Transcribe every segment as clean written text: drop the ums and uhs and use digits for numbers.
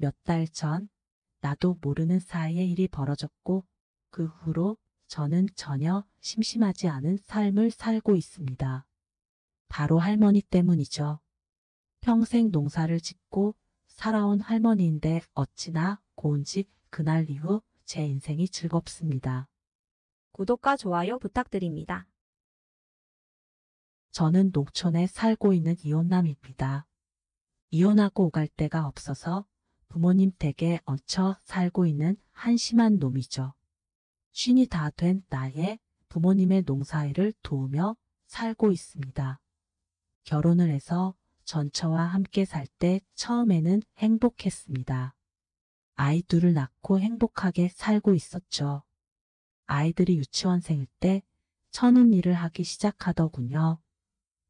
몇 달 전 나도 모르는 사이에 일이 벌어졌고 그 후로 저는 전혀 심심하지 않은 삶을 살고 있습니다. 바로 할머니 때문이죠. 평생 농사를 짓고 살아온 할머니인데 어찌나 고운지 그날 이후 제 인생이 즐겁습니다. 구독과 좋아요 부탁드립니다. 저는 농촌에 살고 있는 이혼남입니다. 이혼하고 오갈 데가 없어서 부모님 댁에 얹혀 살고 있는 한심한 놈이죠. 쉰이 다 된 나이에 부모님의 농사일을 도우며 살고 있습니다. 결혼을 해서 전처와 함께 살 때 처음에는 행복했습니다. 아이 둘을 낳고 행복하게 살고 있었죠. 아이들이 유치원생일 때 처는 일을 하기 시작하더군요.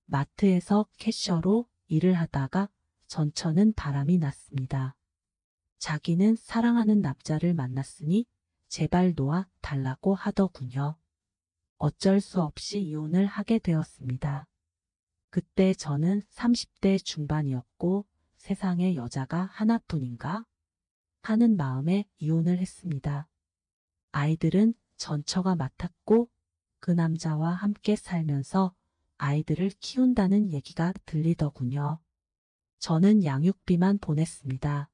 마트에서 캐셔로 일을 하다가 전처는 바람이 났습니다. 자기는 사랑하는 남자를 만났으니 제발 놓아 달라고 하더군요. 어쩔 수 없이 이혼을 하게 되었습니다. 그때 저는 30대 중반이었고 세상에 여자가 하나뿐인가 하는 마음에 이혼을 했습니다. 아이들은 전처가 맡았고 그 남자와 함께 살면서 아이들을 키운다는 얘기가 들리더군요. 저는 양육비만 보냈습니다.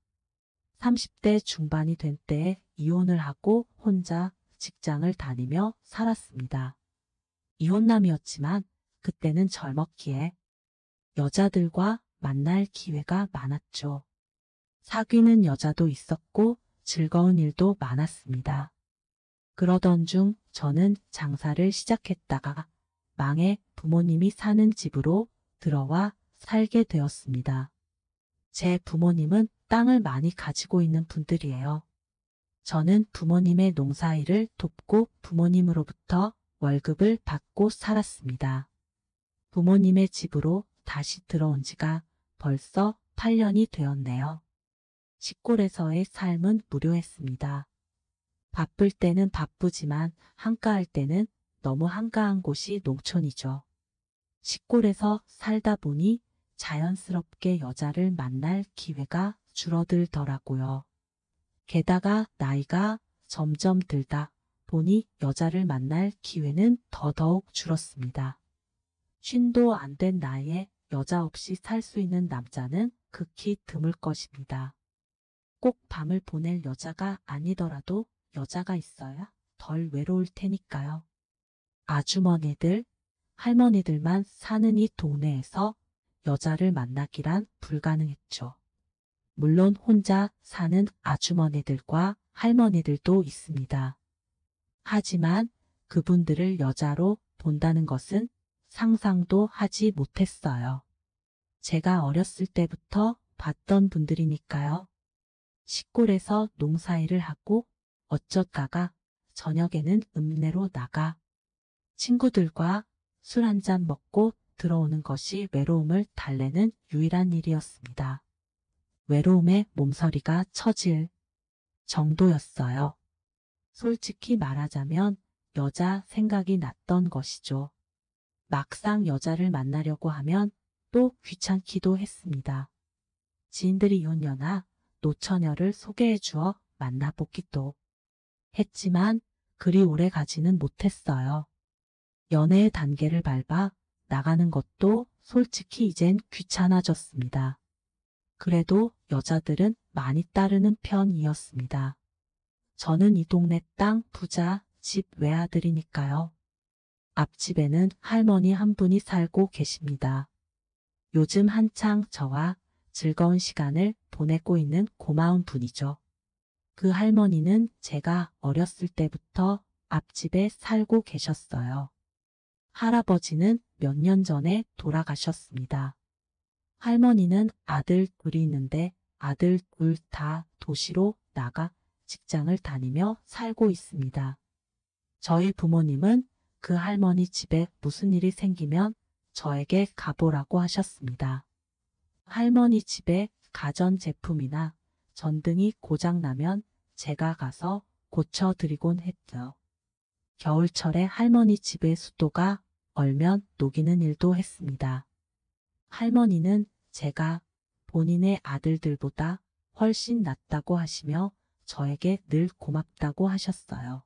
30대 중반이 된 때에 이혼을 하고 혼자 직장을 다니며 살았습니다. 이혼남이었지만 그때는 젊었기에 여자들과 만날 기회가 많았죠. 사귀는 여자도 있었고 즐거운 일도 많았습니다. 그러던 중 저는 장사를 시작했다가 망해 부모님이 사는 집으로 들어와 살게 되었습니다. 제 부모님은 땅을 많이 가지고 있는 분들이에요. 저는 부모님의 농사일을 돕고 부모님으로부터 월급을 받고 살았습니다. 부모님의 집으로 다시 들어온 지가 벌써 8년이 되었네요. 시골에서의 삶은 무료했습니다. 바쁠 때는 바쁘지만 한가할 때는 너무 한가한 곳이 농촌이죠. 시골에서 살다 보니 자연스럽게 여자를 만날 기회가 줄어들더라고요. 게다가 나이가 점점 들다 보니 여자를 만날 기회는 더더욱 줄었습니다. 쉰도 안 된 나이에 여자 없이 살 수 있는 남자는 극히 드물 것입니다. 꼭 밤을 보낼 여자가 아니더라도 여자가 있어야 덜 외로울 테니까요. 아주머니들, 할머니들만 사는 이 동네에서 여자를 만나기란 불가능했죠. 물론 혼자 사는 아주머니들과 할머니들도 있습니다. 하지만 그분들을 여자로 본다는 것은 상상도 하지 못했어요. 제가 어렸을 때부터 봤던 분들이니까요. 시골에서 농사일을 하고 어쩌다가 저녁에는 읍내로 나가 친구들과 술 한잔 먹고 들어오는 것이 외로움을 달래는 유일한 일이었습니다. 외로움에 몸서리가 처질 정도였어요. 솔직히 말하자면 여자 생각이 났던 것이죠. 막상 여자를 만나려고 하면 또 귀찮기도 했습니다. 지인들이 이혼녀나 노처녀를 소개해 주어 만나보기도 했지만 그리 오래 가지는 못했어요. 연애의 단계를 밟아 나가는 것도 솔직히 이젠 귀찮아졌습니다. 그래도 여자들은 많이 따르는 편이었습니다. 저는 이 동네 땅 부자 집 외아들이니까요. 앞집에는 할머니 한 분이 살고 계십니다. 요즘 한창 저와 즐거운 시간을 보내고 있는 고마운 분이죠. 그 할머니는 제가 어렸을 때부터 앞집에 살고 계셨어요. 할아버지는 몇 년 전에 돌아가셨습니다. 할머니는 아들 둘이 있는데 아들 둘 다 도시로 나가 직장을 다니며 살고 있습니다. 저희 부모님은 그 할머니 집에 무슨 일이 생기면 저에게 가보라고 하셨습니다. 할머니 집에 가전제품이나 전등이 고장나면 제가 가서 고쳐드리곤 했죠. 겨울철에 할머니 집의 수도가 얼면 녹이는 일도 했습니다. 할머니는 제가 본인의 아들들보다 훨씬 낫다고 하시며 저에게 늘 고맙다고 하셨어요.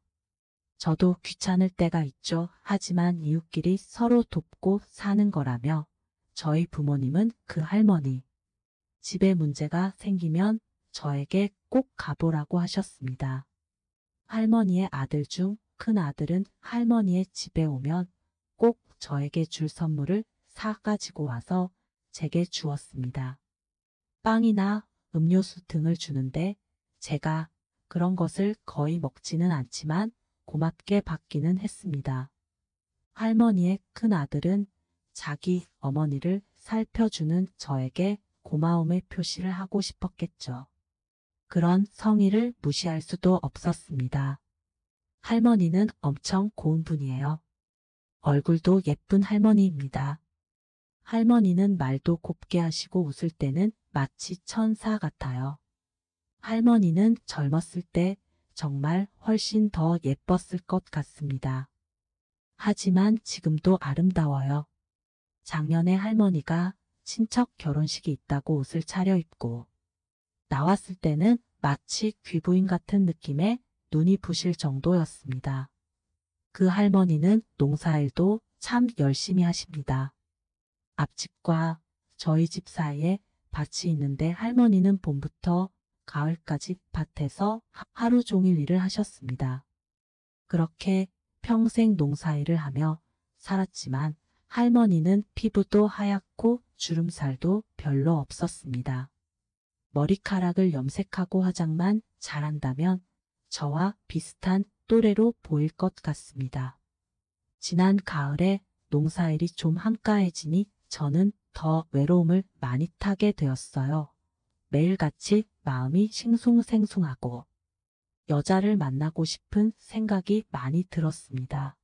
저도 귀찮을 때가 있죠. 하지만 이웃끼리 서로 돕고 사는 거라며 저희 부모님은 그 할머니 집에 문제가 생기면 저에게 꼭 가보라고 하셨습니다. 할머니의 아들 중 큰 아들은 할머니의 집에 오면 꼭 저에게 줄 선물을 사가지고 와서 제게 주었습니다. 빵이나 음료수 등을 주는데 제가 그런 것을 거의 먹지는 않지만 고맙게 받기는 했습니다. 할머니의 큰 아들은 자기 어머니를 살펴주는 저에게 고마움의 표시를 하고 싶었겠죠. 그런 성의를 무시할 수도 없었습니다. 할머니는 엄청 고운 분이에요. 얼굴도 예쁜 할머니입니다. 할머니는 말도 곱게 하시고 웃을 때는 마치 천사 같아요. 할머니는 젊었을 때 정말 훨씬 더 예뻤을 것 같습니다. 하지만 지금도 아름다워요. 작년에 할머니가 친척 결혼식이 있다고 옷을 차려입고 나왔을 때는 마치 귀부인 같은 느낌에 눈이 부실 정도였습니다. 그 할머니는 농사일도 참 열심히 하십니다. 앞집과 저희 집 사이에 밭이 있는데 할머니는 봄부터 가을까지 밭에서 하루 종일 일을 하셨습니다. 그렇게 평생 농사일을 하며 살았지만 할머니는 피부도 하얗고 주름살도 별로 없었습니다. 머리카락을 염색하고 화장만 잘한다면 저와 비슷한 또래로 보일 것 같습니다. 지난 가을에 농사일이 좀 한가해지니 저는 더 외로움을 많이 타게 되었어요. 매일같이 마음이 싱숭생숭하고 여자를 만나고 싶은 생각이 많이 들었습니다.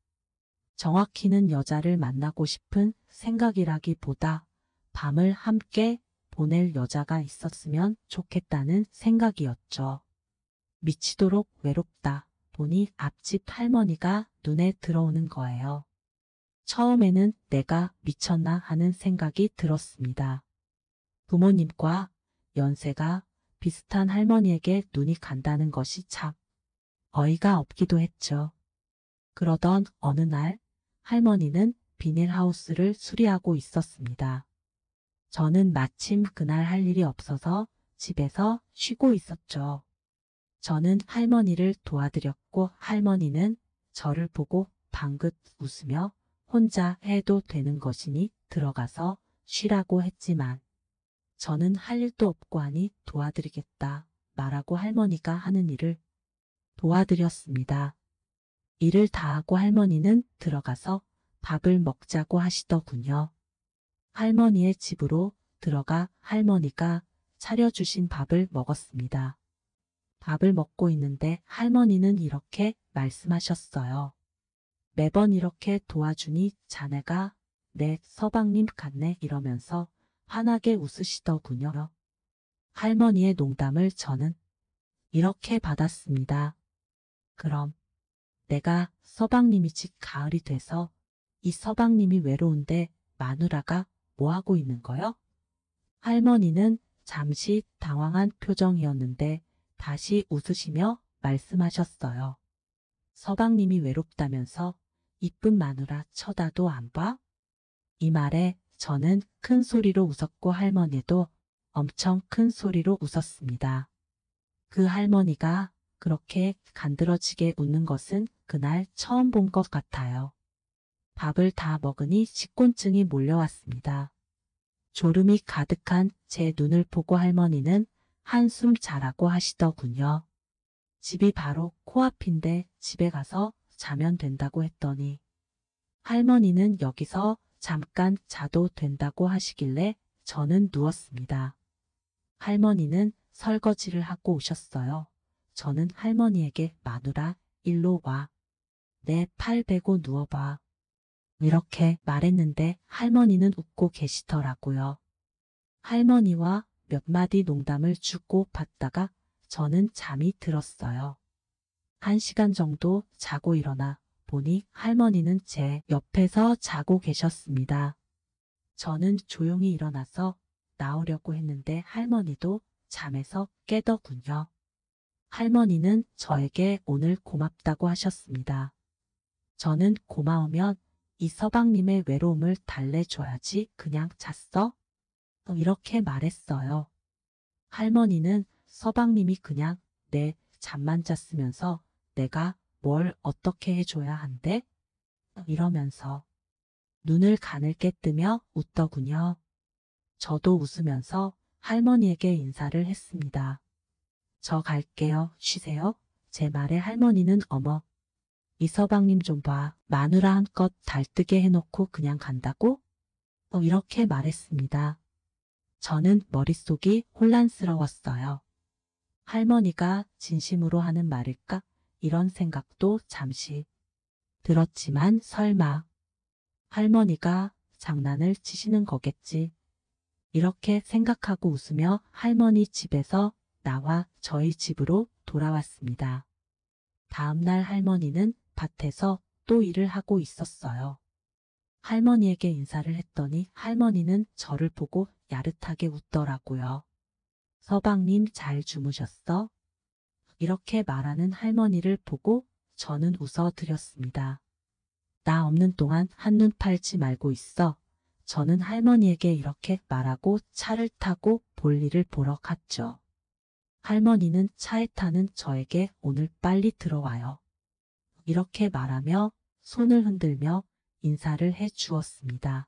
정확히는 여자를 만나고 싶은 생각이라기보다 밤을 함께 보낼 여자가 있었으면 좋겠다는 생각이었죠. 미치도록 외롭다 보니 앞집 할머니가 눈에 들어오는 거예요. 처음에는 내가 미쳤나 하는 생각이 들었습니다. 부모님과 연세가 비슷한 할머니에게 눈이 간다는 것이 참 어이가 없기도 했죠. 그러던 어느 날 할머니는 비닐하우스를 수리하고 있었습니다. 저는 마침 그날 할 일이 없어서 집에서 쉬고 있었죠. 저는 할머니를 도와드렸고 할머니는 저를 보고 방긋 웃으며 혼자 해도 되는 것이니 들어가서 쉬라고 했지만 저는 할 일도 없고 하니 도와드리겠다 말하고 할머니가 하는 일을 도와드렸습니다. 일을 다 하고 할머니는 들어가서 밥을 먹자고 하시더군요. 할머니의 집으로 들어가 할머니가 차려주신 밥을 먹었습니다. 밥을 먹고 있는데 할머니는 이렇게 말씀하셨어요. 매번 이렇게 도와주니 자네가 내 서방님 같네 이러면서 환하게 웃으시더군요. 할머니의 농담을 저는 이렇게 받았습니다. 그럼 내가 서방님이지 가을이 돼서 이 서방님이 외로운데 마누라가 뭐하고 있는 거요? 할머니는 잠시 당황한 표정이었는데 다시 웃으시며 말씀하셨어요. 서방님이 외롭다면서 이쁜 마누라 쳐다도 안 봐? 이 말에 저는 큰 소리로 웃었고 할머니도 엄청 큰 소리로 웃었습니다. 그 할머니가 그렇게 간드러지게 웃는 것은 그날 처음 본 것 같아요. 밥을 다 먹으니 식곤증이 몰려왔습니다. 졸음이 가득한 제 눈을 보고 할머니는 한숨 자라고 하시더군요. 집이 바로 코앞인데 집에 가서 자면 된다고 했더니 할머니는 여기서 잠깐 자도 된다고 하시길래 저는 누웠습니다. 할머니는 설거지를 하고 오셨어요. 저는 할머니에게 마누라 일로 와. 내 팔 베고 누워봐. 이렇게 말했는데 할머니는 웃고 계시더라고요. 할머니와 몇 마디 농담을 주고 받다가 저는 잠이 들었어요. 1시간 정도 자고 일어나 보니 할머니는 제 옆에서 자고 계셨습니다. 저는 조용히 일어나서 나오려고 했는데 할머니도 잠에서 깨더군요. 할머니는 저에게 오늘 고맙다고 하셨습니다. 저는 고마우면 이 서방님의 외로움을 달래줘야지 그냥 잤어? 이렇게 말했어요. 할머니는 서방님이 그냥 내 잠만 잤으면서 내가 뭘 어떻게 해줘야 한대? 이러면서 눈을 가늘게 뜨며 웃더군요. 저도 웃으면서 할머니에게 인사를 했습니다. 저 갈게요. 쉬세요. 제 말에 할머니는 어머, 이 서방님 좀 봐. 마누라 한껏 달뜨게 해놓고 그냥 간다고? 이렇게 말했습니다. 저는 머릿속이 혼란스러웠어요. 할머니가 진심으로 하는 말일까? 이런 생각도 잠시 들었지만 설마 할머니가 장난을 치시는 거겠지. 이렇게 생각하고 웃으며 할머니 집에서 나와 저희 집으로 돌아왔습니다. 다음날 할머니는 밭에서 또 일을 하고 있었어요. 할머니에게 인사를 했더니 할머니는 저를 보고 야릇하게 웃더라고요. 서방님 잘 주무셨어? 이렇게 말하는 할머니를 보고 저는 웃어드렸습니다. 나 없는 동안 한눈 팔지 말고 있어. 저는 할머니에게 이렇게 말하고 차를 타고 볼일을 보러 갔죠. 할머니는 차에 타는 저에게 오늘 빨리 들어와요. 이렇게 말하며 손을 흔들며 인사를 해 주었습니다.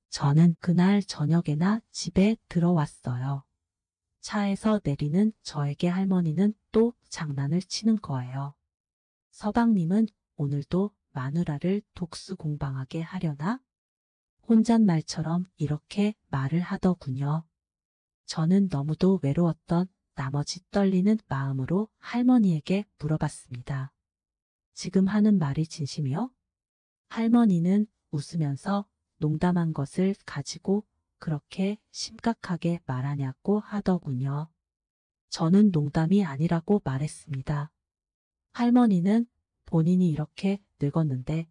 저는 그날 저녁에나 집에 들어왔어요. 차에서 내리는 저에게 할머니는 또 장난을 치는 거예요. 서방님은 오늘도 마누라를 독수공방하게 하려나? 혼잣말처럼 이렇게 말을 하더군요. 저는 너무도 외로웠던 나머지 떨리는 마음으로 할머니에게 물어봤습니다. 지금 하는 말이 진심이요? 할머니는 웃으면서 농담한 것을 가지고 그렇게 심각하게 말하냐고 하더군요. 저는 농담이 아니라고 말했습니다. 할머니는 본인이 이렇게 늙었는데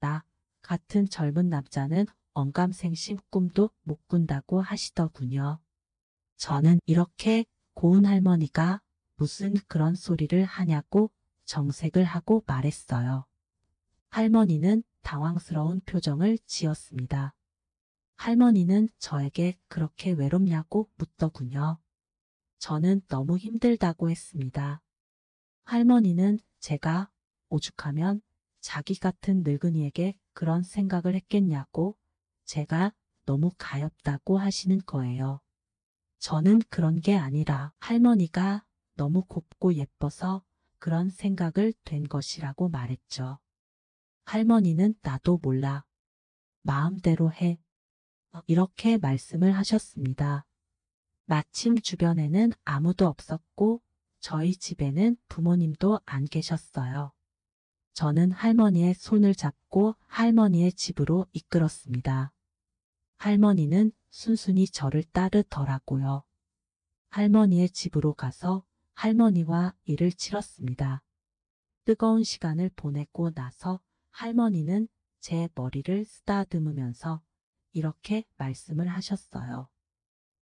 나 같은 젊은 남자는 언감생심 꿈도 못 꾼다고 하시더군요. 저는 이렇게 고운 할머니가 무슨 그런 소리를 하냐고 정색을 하고 말했어요. 할머니는 당황스러운 표정을 지었습니다. 할머니는 저에게 그렇게 외롭냐고 묻더군요. 저는 너무 힘들다고 했습니다. 할머니는 제가 오죽하면 자기 같은 늙은이에게 그런 생각을 했겠냐고 제가 너무 가엾다고 하시는 거예요. 저는 그런 게 아니라 할머니가 너무 곱고 예뻐서 그런 생각을 된 것이라고 말했죠. 할머니는 나도 몰라. 마음대로 해. 이렇게 말씀을 하셨습니다. 마침 주변에는 아무도 없었고 저희 집에는 부모님도 안 계셨어요. 저는 할머니의 손을 잡고 할머니의 집으로 이끌었습니다. 할머니는 순순히 저를 따르더라고요. 할머니의 집으로 가서 할머니와 일을 치렀습니다. 뜨거운 시간을 보내고 나서 할머니는 제 머리를 쓰다듬으면서 이렇게 말씀을 하셨어요.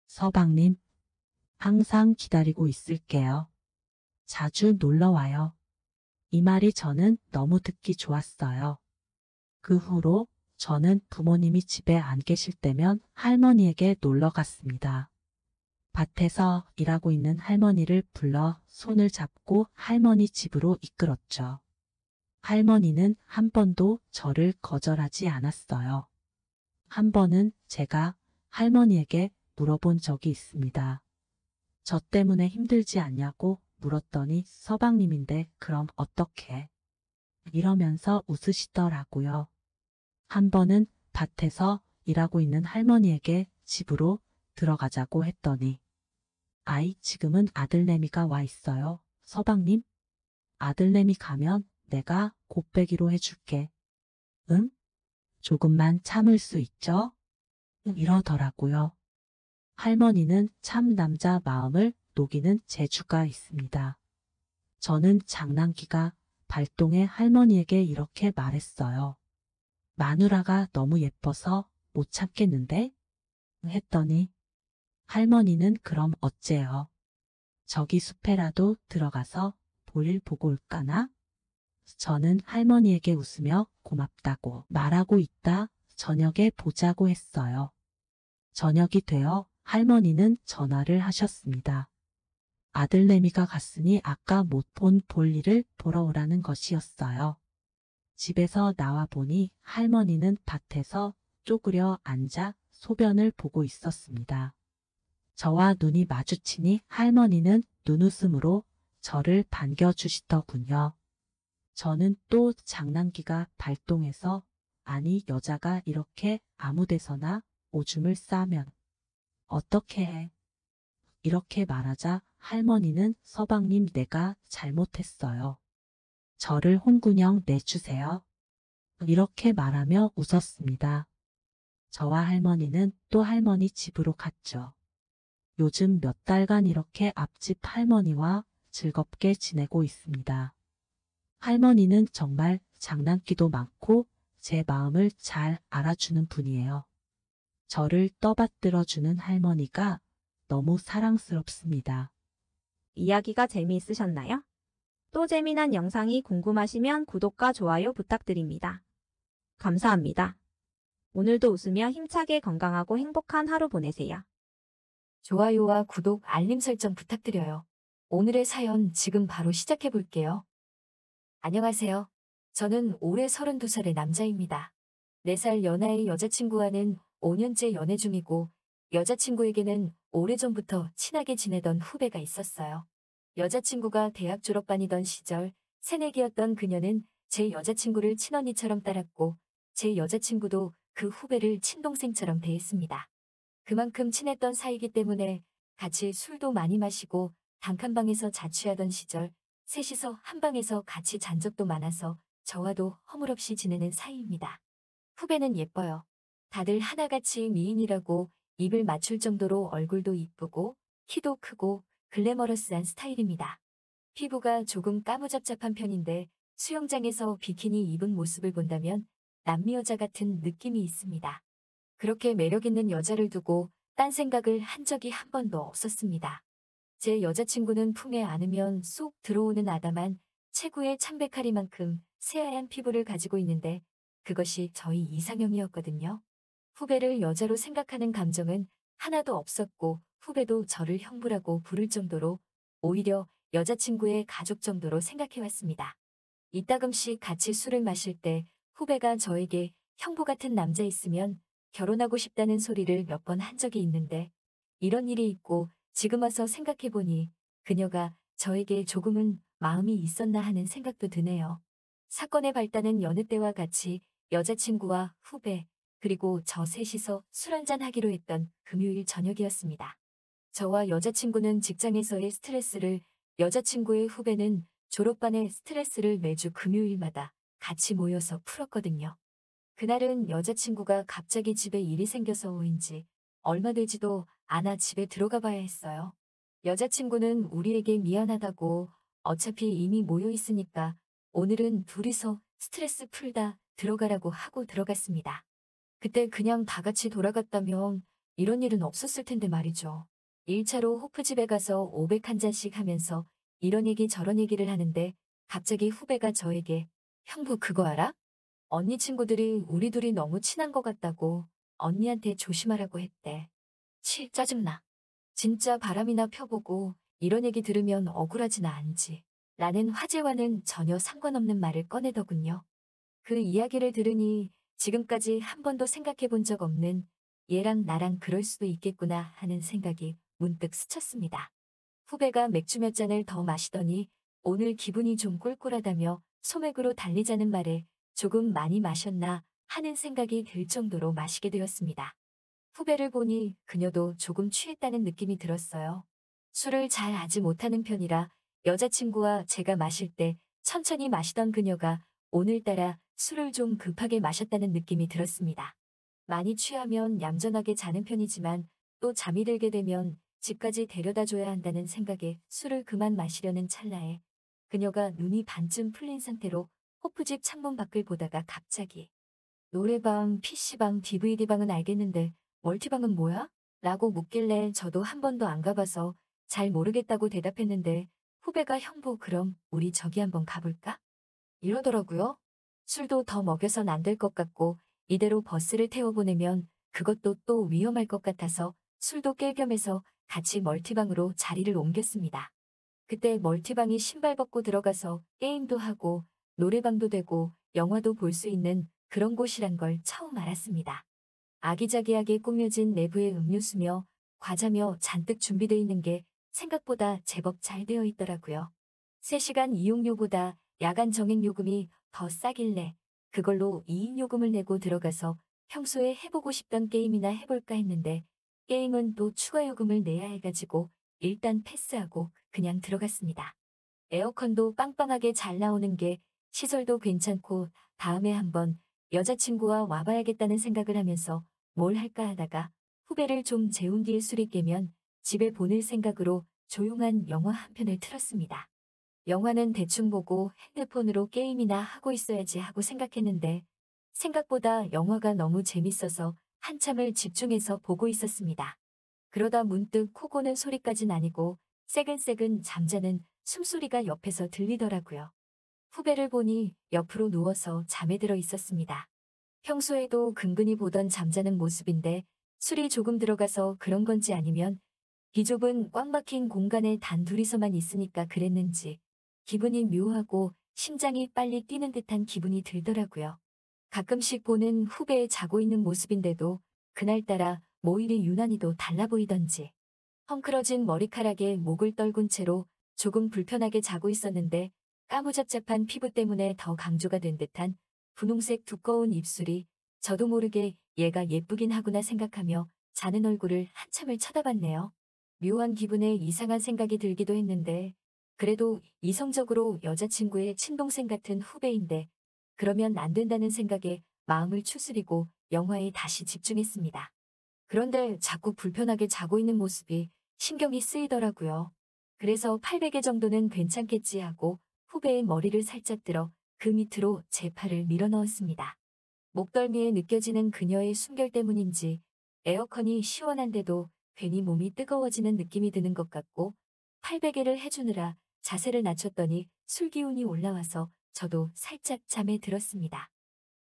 서방님, 항상 기다리고 있을게요. 자주 놀러와요. 이 말이 저는 너무 듣기 좋았어요. 그 후로 저는 부모님이 집에 안 계실 때면 할머니에게 놀러 갔습니다. 밭에서 일하고 있는 할머니를 불러 손을 잡고 할머니 집으로 이끌었죠. 할머니는 한 번도 저를 거절하지 않았어요. 한 번은 제가 할머니에게 물어본 적이 있습니다. 저 때문에 힘들지 않냐고 물었더니 서방님인데 그럼 어떻게? 이러면서 웃으시더라고요. 한 번은 밭에서 일하고 있는 할머니에게 집으로 들어가자고 했더니 아이 지금은 아들내미가 와 있어요. 서방님? 아들내미 가면 내가 곱빼기로 해줄게. 응? 조금만 참을 수 있죠? 이러더라고요. 할머니는 참 남자 마음을 녹이는 재주가 있습니다. 저는 장난기가 발동해 할머니에게 이렇게 말했어요. 마누라가 너무 예뻐서 못 참겠는데? 했더니 할머니는 그럼 어째요? 저기 숲에라도 들어가서 볼일 보고 올까나? 저는 할머니에게 웃으며 고맙다고 말하고 있다 저녁에 보자고 했어요. 저녁이 되어 할머니는 전화를 하셨습니다. 아들내미가 갔으니 아까 못 본 볼일을 보러 오라는 것이었어요. 집에서 나와 보니 할머니는 밭에서 쪼그려 앉아 소변을 보고 있었습니다. 저와 눈이 마주치니 할머니는 눈웃음으로 저를 반겨주시더군요. 저는 또 장난기가 발동해서 아니 여자가 이렇게 아무 데서나 오줌을 싸면 어떻게 해? 이렇게 말하자 할머니는 서방님 내가 잘못했어요. 저를 홍군형 내주세요. 이렇게 말하며 웃었습니다. 저와 할머니는 또 할머니 집으로 갔죠. 요즘 몇 달간 이렇게 앞집 할머니와 즐겁게 지내고 있습니다. 할머니는 정말 장난기도 많고 제 마음을 잘 알아주는 분이에요. 저를 떠받들어주는 할머니가 너무 사랑스럽습니다. 이야기가 재미있으셨나요? 또 재미난 영상이 궁금하시면 구독과 좋아요 부탁드립니다. 감사합니다. 오늘도 웃으며 힘차게 건강하고 행복한 하루 보내세요. 좋아요와 구독, 알림 설정 부탁드려요. 오늘의 사연 지금 바로 시작해 볼게요. 안녕하세요. 저는 올해 32살의 남자입니다. 4살 연하의 여자친구와는 5년째 연애 중이고 여자친구에게는 오래전부터 친하게 지내던 후배가 있었어요. 여자친구가 대학 졸업반이던 시절 새내기였던 그녀는 제 여자친구를 친언니처럼 따랐고 제 여자친구도 그 후배를 친동생처럼 대했습니다. 그만큼 친했던 사이기 때문에 같이 술도 많이 마시고 단칸방에서 자취하던 시절 셋이서 한 방에서 같이 잔 적도 많아서 저와도 허물없이 지내는 사이입니다. 후배는 예뻐요. 다들 하나같이 미인이라고 입을 맞출 정도로 얼굴도 이쁘고 키도 크고 글래머러스한 스타일입니다. 피부가 조금 까무잡잡한 편인데 수영장에서 비키니 입은 모습을 본다면 남미 여자 같은 느낌이 있습니다. 그렇게 매력있는 여자를 두고 딴 생각을 한 적이 한 번도 없었습니다. 제 여자친구는 품에 안으면 쏙 들어오는 아담한 체구의 참백하리만큼 새하얀 피부를 가지고 있는데 그것이 저희 이상형이었거든요. 후배를 여자로 생각하는 감정은 하나도 없었고 후배도 저를 형부라고 부를 정도로 오히려 여자친구의 가족 정도로 생각해왔습니다. 이따금씩 같이 술을 마실 때 후배가 저에게 형부 같은 남자 있으면 결혼하고 싶다는 소리를 몇 번 한 적이 있는데 이런 일이 있고 지금 와서 생각해보니 그녀가 저에게 조금은 마음이 있었나 하는 생각도 드네요. 사건의 발단은 여느 때와 같이 여자친구와 후배 그리고 저 셋이서 술 한잔 하기로 했던 금요일 저녁이었습니다. 저와 여자친구는 직장에서의 스트레스를 여자친구의 후배는 졸업반의 스트레스를 매주 금요일마다 같이 모여서 풀었거든요. 그날은 여자친구가 갑자기 집에 일이 생겨서인지 얼마 되지도 않아 집에 들어가 봐야 했어요. 여자친구는 우리에게 미안하다고 어차피 이미 모여 있으니까 오늘은 둘이서 스트레스 풀다 들어가라고 하고 들어갔습니다. 그때 그냥 다 같이 돌아갔다면 이런 일은 없었을 텐데 말이죠. 1차로 호프집에 가서 500한 잔씩 하면서 이런 얘기 저런 얘기를 하는데 갑자기 후배가 저에게 형부 그거 알아? 언니 친구들이 우리 둘이 너무 친한 것 같다고 언니한테 조심하라고 했대. 치, 짜증나. 진짜 바람이나 펴보고 이런 얘기 들으면 억울하지나 않지. 라는 화제와는 전혀 상관없는 말을 꺼내더군요. 그 이야기를 들으니 지금까지 한 번도 생각해 본 적 없는 얘랑 나랑 그럴 수도 있겠구나 하는 생각이 문득 스쳤습니다. 후배가 맥주 몇 잔을 더 마시더니 오늘 기분이 좀 꿀꿀하다며 소맥으로 달리자는 말에 조금 많이 마셨나 하는 생각이 들 정도로 마시게 되었습니다. 후배를 보니 그녀도 조금 취했다는 느낌이 들었어요. 술을 잘 아지 못하는 편이라 여자친구와 제가 마실 때 천천히 마시던 그녀가 오늘따라 술을 좀 급하게 마셨다는 느낌이 들었습니다. 많이 취하면 얌전하게 자는 편이지만 또 잠이 들게 되면 집까지 데려다 줘야 한다는 생각에 술을 그만 마시려는 찰나에 그녀가 눈이 반쯤 풀린 상태로 호프집 창문 밖을 보다가 갑자기 노래방, PC방, DVD방은 알겠는데 멀티방은 뭐야? 라고 묻길래 저도 한 번도 안 가봐서 잘 모르겠다고 대답했는데 후배가 형부 그럼 우리 저기 한번 가볼까? 이러더라고요. 술도 더 먹여선 안 될 것 같고 이대로 버스를 태워보내면 그것도 또 위험할 것 같아서 술도 깰 겸해서 같이 멀티방으로 자리를 옮겼습니다. 그때 멀티방이 신발 벗고 들어가서 게임도 하고 노래방도 되고 영화도 볼 수 있는 그런 곳이란 걸 처음 알았습니다. 아기자기하게 꾸며진 내부의 음료수며 과자며 잔뜩 준비되어 있는 게 생각보다 제법 잘 되어 있더라고요. 3시간 이용료보다 야간 정액요금이 더 싸길래 그걸로 2인 요금을 내고 들어가서 평소에 해보고 싶던 게임이나 해볼까 했는데 게임은 또 추가 요금을 내야 해가지고 일단 패스하고 그냥 들어갔습니다. 에어컨도 빵빵하게 잘 나오는 게 시설도 괜찮고 다음에 한번 여자친구와 와봐야겠다는 생각을 하면서 뭘 할까 하다가 후배를 좀 재운 뒤에 술이 깨면 집에 보낼 생각으로 조용한 영화 한 편을 틀었습니다. 영화는 대충 보고 핸드폰으로 게임이나 하고 있어야지 하고 생각했는데 생각보다 영화가 너무 재밌어서 한참을 집중해서 보고 있었습니다. 그러다 문득 코 고는 소리까진 아니고 새근새근 잠자는 숨소리가 옆에서 들리더라고요. 후배를 보니 옆으로 누워서 잠에 들어 있었습니다. 평소에도 근근히 보던 잠자는 모습인데 술이 조금 들어가서 그런 건지 아니면 이 좁은 꽉 막힌 공간에 단 둘이서만 있으니까 그랬는지 기분이 묘하고 심장이 빨리 뛰는 듯한 기분이 들더라고요. 가끔씩 보는 후배의 자고 있는 모습인데도 그날따라 모일이 유난히도 달라 보이던지 헝클어진 머리카락에 목을 떨군 채로 조금 불편하게 자고 있었는데 까무잡잡한 피부 때문에 더 강조가 된 듯한 분홍색 두꺼운 입술이 저도 모르게 얘가 예쁘긴 하구나 생각하며 자는 얼굴을 한참을 쳐다봤네요. 묘한 기분에 이상한 생각이 들기도 했는데 그래도 이성적으로 여자친구의 친동생 같은 후배인데 그러면 안 된다는 생각에 마음을 추스리고 영화에 다시 집중했습니다. 그런데 자꾸 불편하게 자고 있는 모습이 신경이 쓰이더라고요. 그래서 800개 정도는 괜찮겠지 하고 후배의 머리를 살짝 들어 그 밑으로 제 팔을 밀어 넣었습니다. 목덜미에 느껴지는 그녀의 숨결 때문인지 에어컨이 시원한데도 괜히 몸이 뜨거워지는 느낌이 드는 것 같고 800개를 해주느라 자세를 낮췄더니 술기운이 올라와서 저도 살짝 잠에 들었습니다.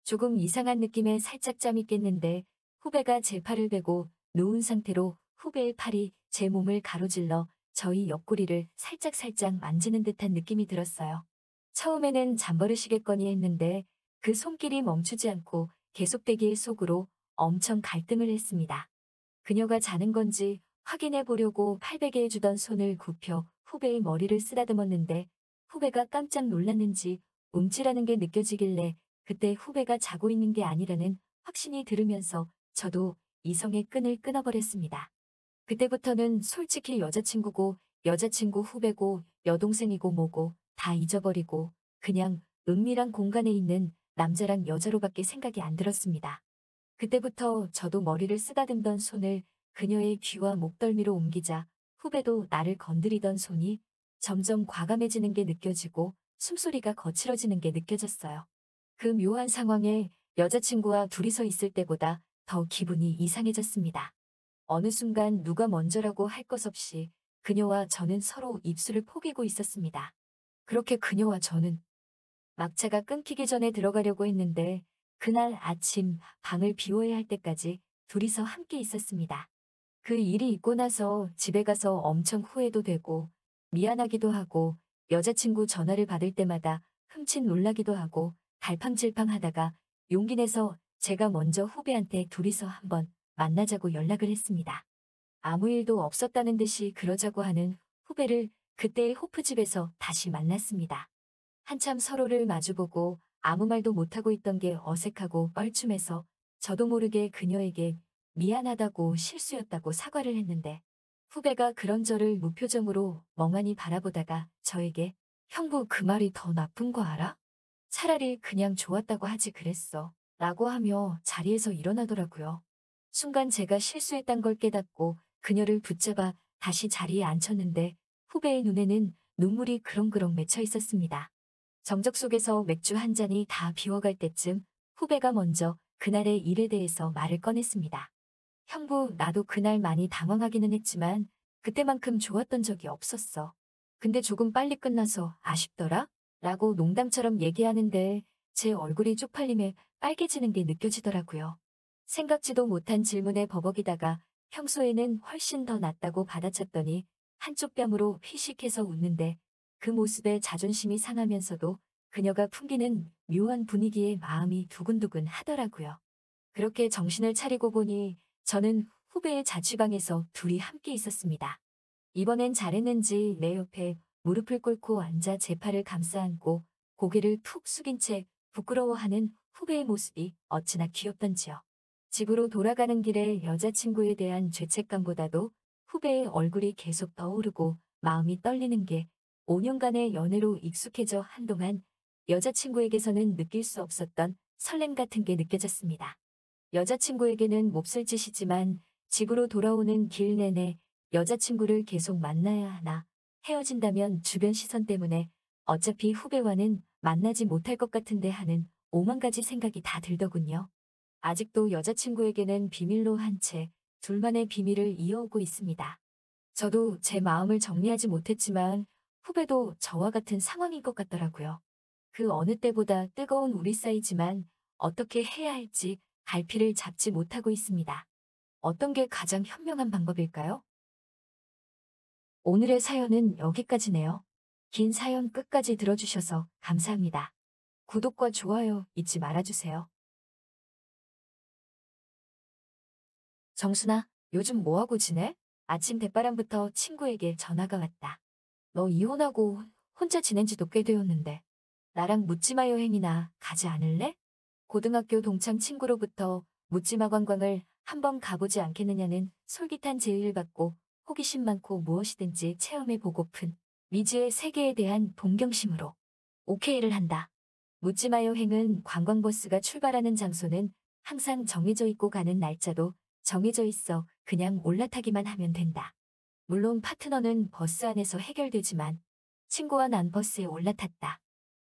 조금 이상한 느낌에 살짝 잠이 깼는데 후배가 제 팔을 베고 누운 상태로 후배의 팔이 제 몸을 가로질러 저희 옆구리를 살짝살짝 만지는 듯한 느낌이 들었어요. 처음에는 잠버릇이겠거니 했는데 그 손길이 멈추지 않고 계속되기에 속으로 엄청 갈등을 했습니다. 그녀가 자는 건지 확인해 보려고 팔베개에 주던 손을 굽혀 후배의 머리를 쓰다듬었는데 후배가 깜짝 놀랐는지 움찔하는 게 느껴지길래 그때 후배가 자고 있는 게 아니라는 확신이 들으면서 저도 이성의 끈을 끊어버렸습니다. 그때부터는 솔직히 여자친구고 여자친구 후배고 여동생이고 뭐고 다 잊어버리고 그냥 은밀한 공간에 있는 남자랑 여자로밖에 생각이 안 들었습니다. 그때부터 저도 머리를 쓰다듬던 손을 그녀의 귀와 목덜미로 옮기자 후배도 나를 건드리던 손이 점점 과감해지는 게 느껴지고 숨소리가 거칠어지는 게 느껴졌어요. 그 묘한 상황에 여자친구와 둘이서 있을 때보다 더 기분이 이상해졌습니다. 어느 순간 누가 먼저라고 할 것 없이 그녀와 저는 서로 입술을 포개고 있었습니다. 그렇게 그녀와 저는 막차가 끊기기 전에 들어가려고 했는데 그날 아침 방을 비워야 할 때까지 둘이서 함께 있었습니다. 그 일이 있고 나서 집에 가서 엄청 후회도 되고 미안하기도 하고 여자친구 전화를 받을 때마다 흠칫 놀라기도 하고 갈팡질팡 하다가 용기 내서 제가 먼저 후배한테 둘이서 한번 만나자고 연락을 했습니다. 아무 일도 없었다는 듯이 그러자고 하는 후배를 그때의 호프집에서 다시 만났습니다. 한참 서로를 마주보고 아무 말도 못하고 있던 게 어색하고 뻘쭘해서 저도 모르게 그녀에게 미안하다고 실수였다고 사과를 했는데 후배가 그런 저를 무표정으로 멍하니 바라보다가 저에게 형부 그 말이 더 나쁜 거 알아? 차라리 그냥 좋았다고 하지 그랬어 라고 하며 자리에서 일어나더라고요. 순간 제가 실수했단 걸 깨닫고 그녀를 붙잡아 다시 자리에 앉혔는데 후배의 눈에는 눈물이 그렁그렁 맺혀 있었습니다. 정적 속에서 맥주 한 잔이 다 비워갈 때쯤 후배가 먼저 그날의 일에 대해서 말을 꺼냈습니다. 형부, 나도 그날 많이 당황하기는 했지만 그때만큼 좋았던 적이 없었어. 근데 조금 빨리 끝나서 아쉽더라? 라고 농담처럼 얘기하는데 제 얼굴이 쪽팔림에 빨개지는 게 느껴지더라고요. 생각지도 못한 질문에 버벅이다가 평소에는 훨씬 더 낫다고 받아쳤더니 한쪽 뺨으로 휘식해서 웃는데 그 모습에 자존심이 상하면서도 그녀가 풍기는 묘한 분위기에 마음이 두근두근 하더라고요. 그렇게 정신을 차리고 보니 저는 후배의 자취방에서 둘이 함께 있었습니다. 이번엔 잘했는지 내 옆에 무릎을 꿇고 앉아 제 팔을 감싸 안고 고개를 푹 숙인 채 부끄러워하는 후배의 모습이 어찌나 귀엽던지요. 집으로 돌아가는 길에 여자친구에 대한 죄책감보다도 후배의 얼굴이 계속 떠오르고 마음이 떨리는 게 5년간의 연애로 익숙해져 한동안 여자친구에게서는 느낄 수 없었던 설렘 같은 게 느껴졌습니다. 여자친구에게는 몹쓸 짓이지만 집으로 돌아오는 길 내내 여자친구를 계속 만나야 하나, 헤어진다면 주변 시선 때문에 어차피 후배와는 만나지 못할 것 같은데 하는 오만 가지 생각이 다 들더군요. 아직도 여자친구에게는 비밀로 한 채 둘만의 비밀을 이어오고 있습니다. 저도 제 마음을 정리하지 못했지만 후배도 저와 같은 상황인 것 같더라고요. 그 어느 때보다 뜨거운 우리 사이지만 어떻게 해야 할지 갈피를 잡지 못하고 있습니다. 어떤 게 가장 현명한 방법일까요? 오늘의 사연은 여기까지네요. 긴 사연 끝까지 들어주셔서 감사합니다. 구독과 좋아요 잊지 말아주세요. 정순아, 요즘 뭐하고 지내? 아침 대바람부터 친구에게 전화가 왔다. 너 이혼하고 혼자 지낸 지도 꽤 되었는데 나랑 묻지마 여행이나 가지 않을래? 고등학교 동창 친구로부터 묻지마 관광을 한번 가보지 않겠느냐는 솔깃한 제의를 받고 호기심 많고 무엇이든지 체험해 보고픈 미지의 세계에 대한 동경심으로 오케이를 한다. 묻지마 여행은 관광버스가 출발하는 장소는 항상 정해져 있고 가는 날짜도 정해져 있어 그냥 올라타기만 하면 된다. 물론 파트너는 버스 안에서 해결되지만 친구와 난 버스에 올라탔다.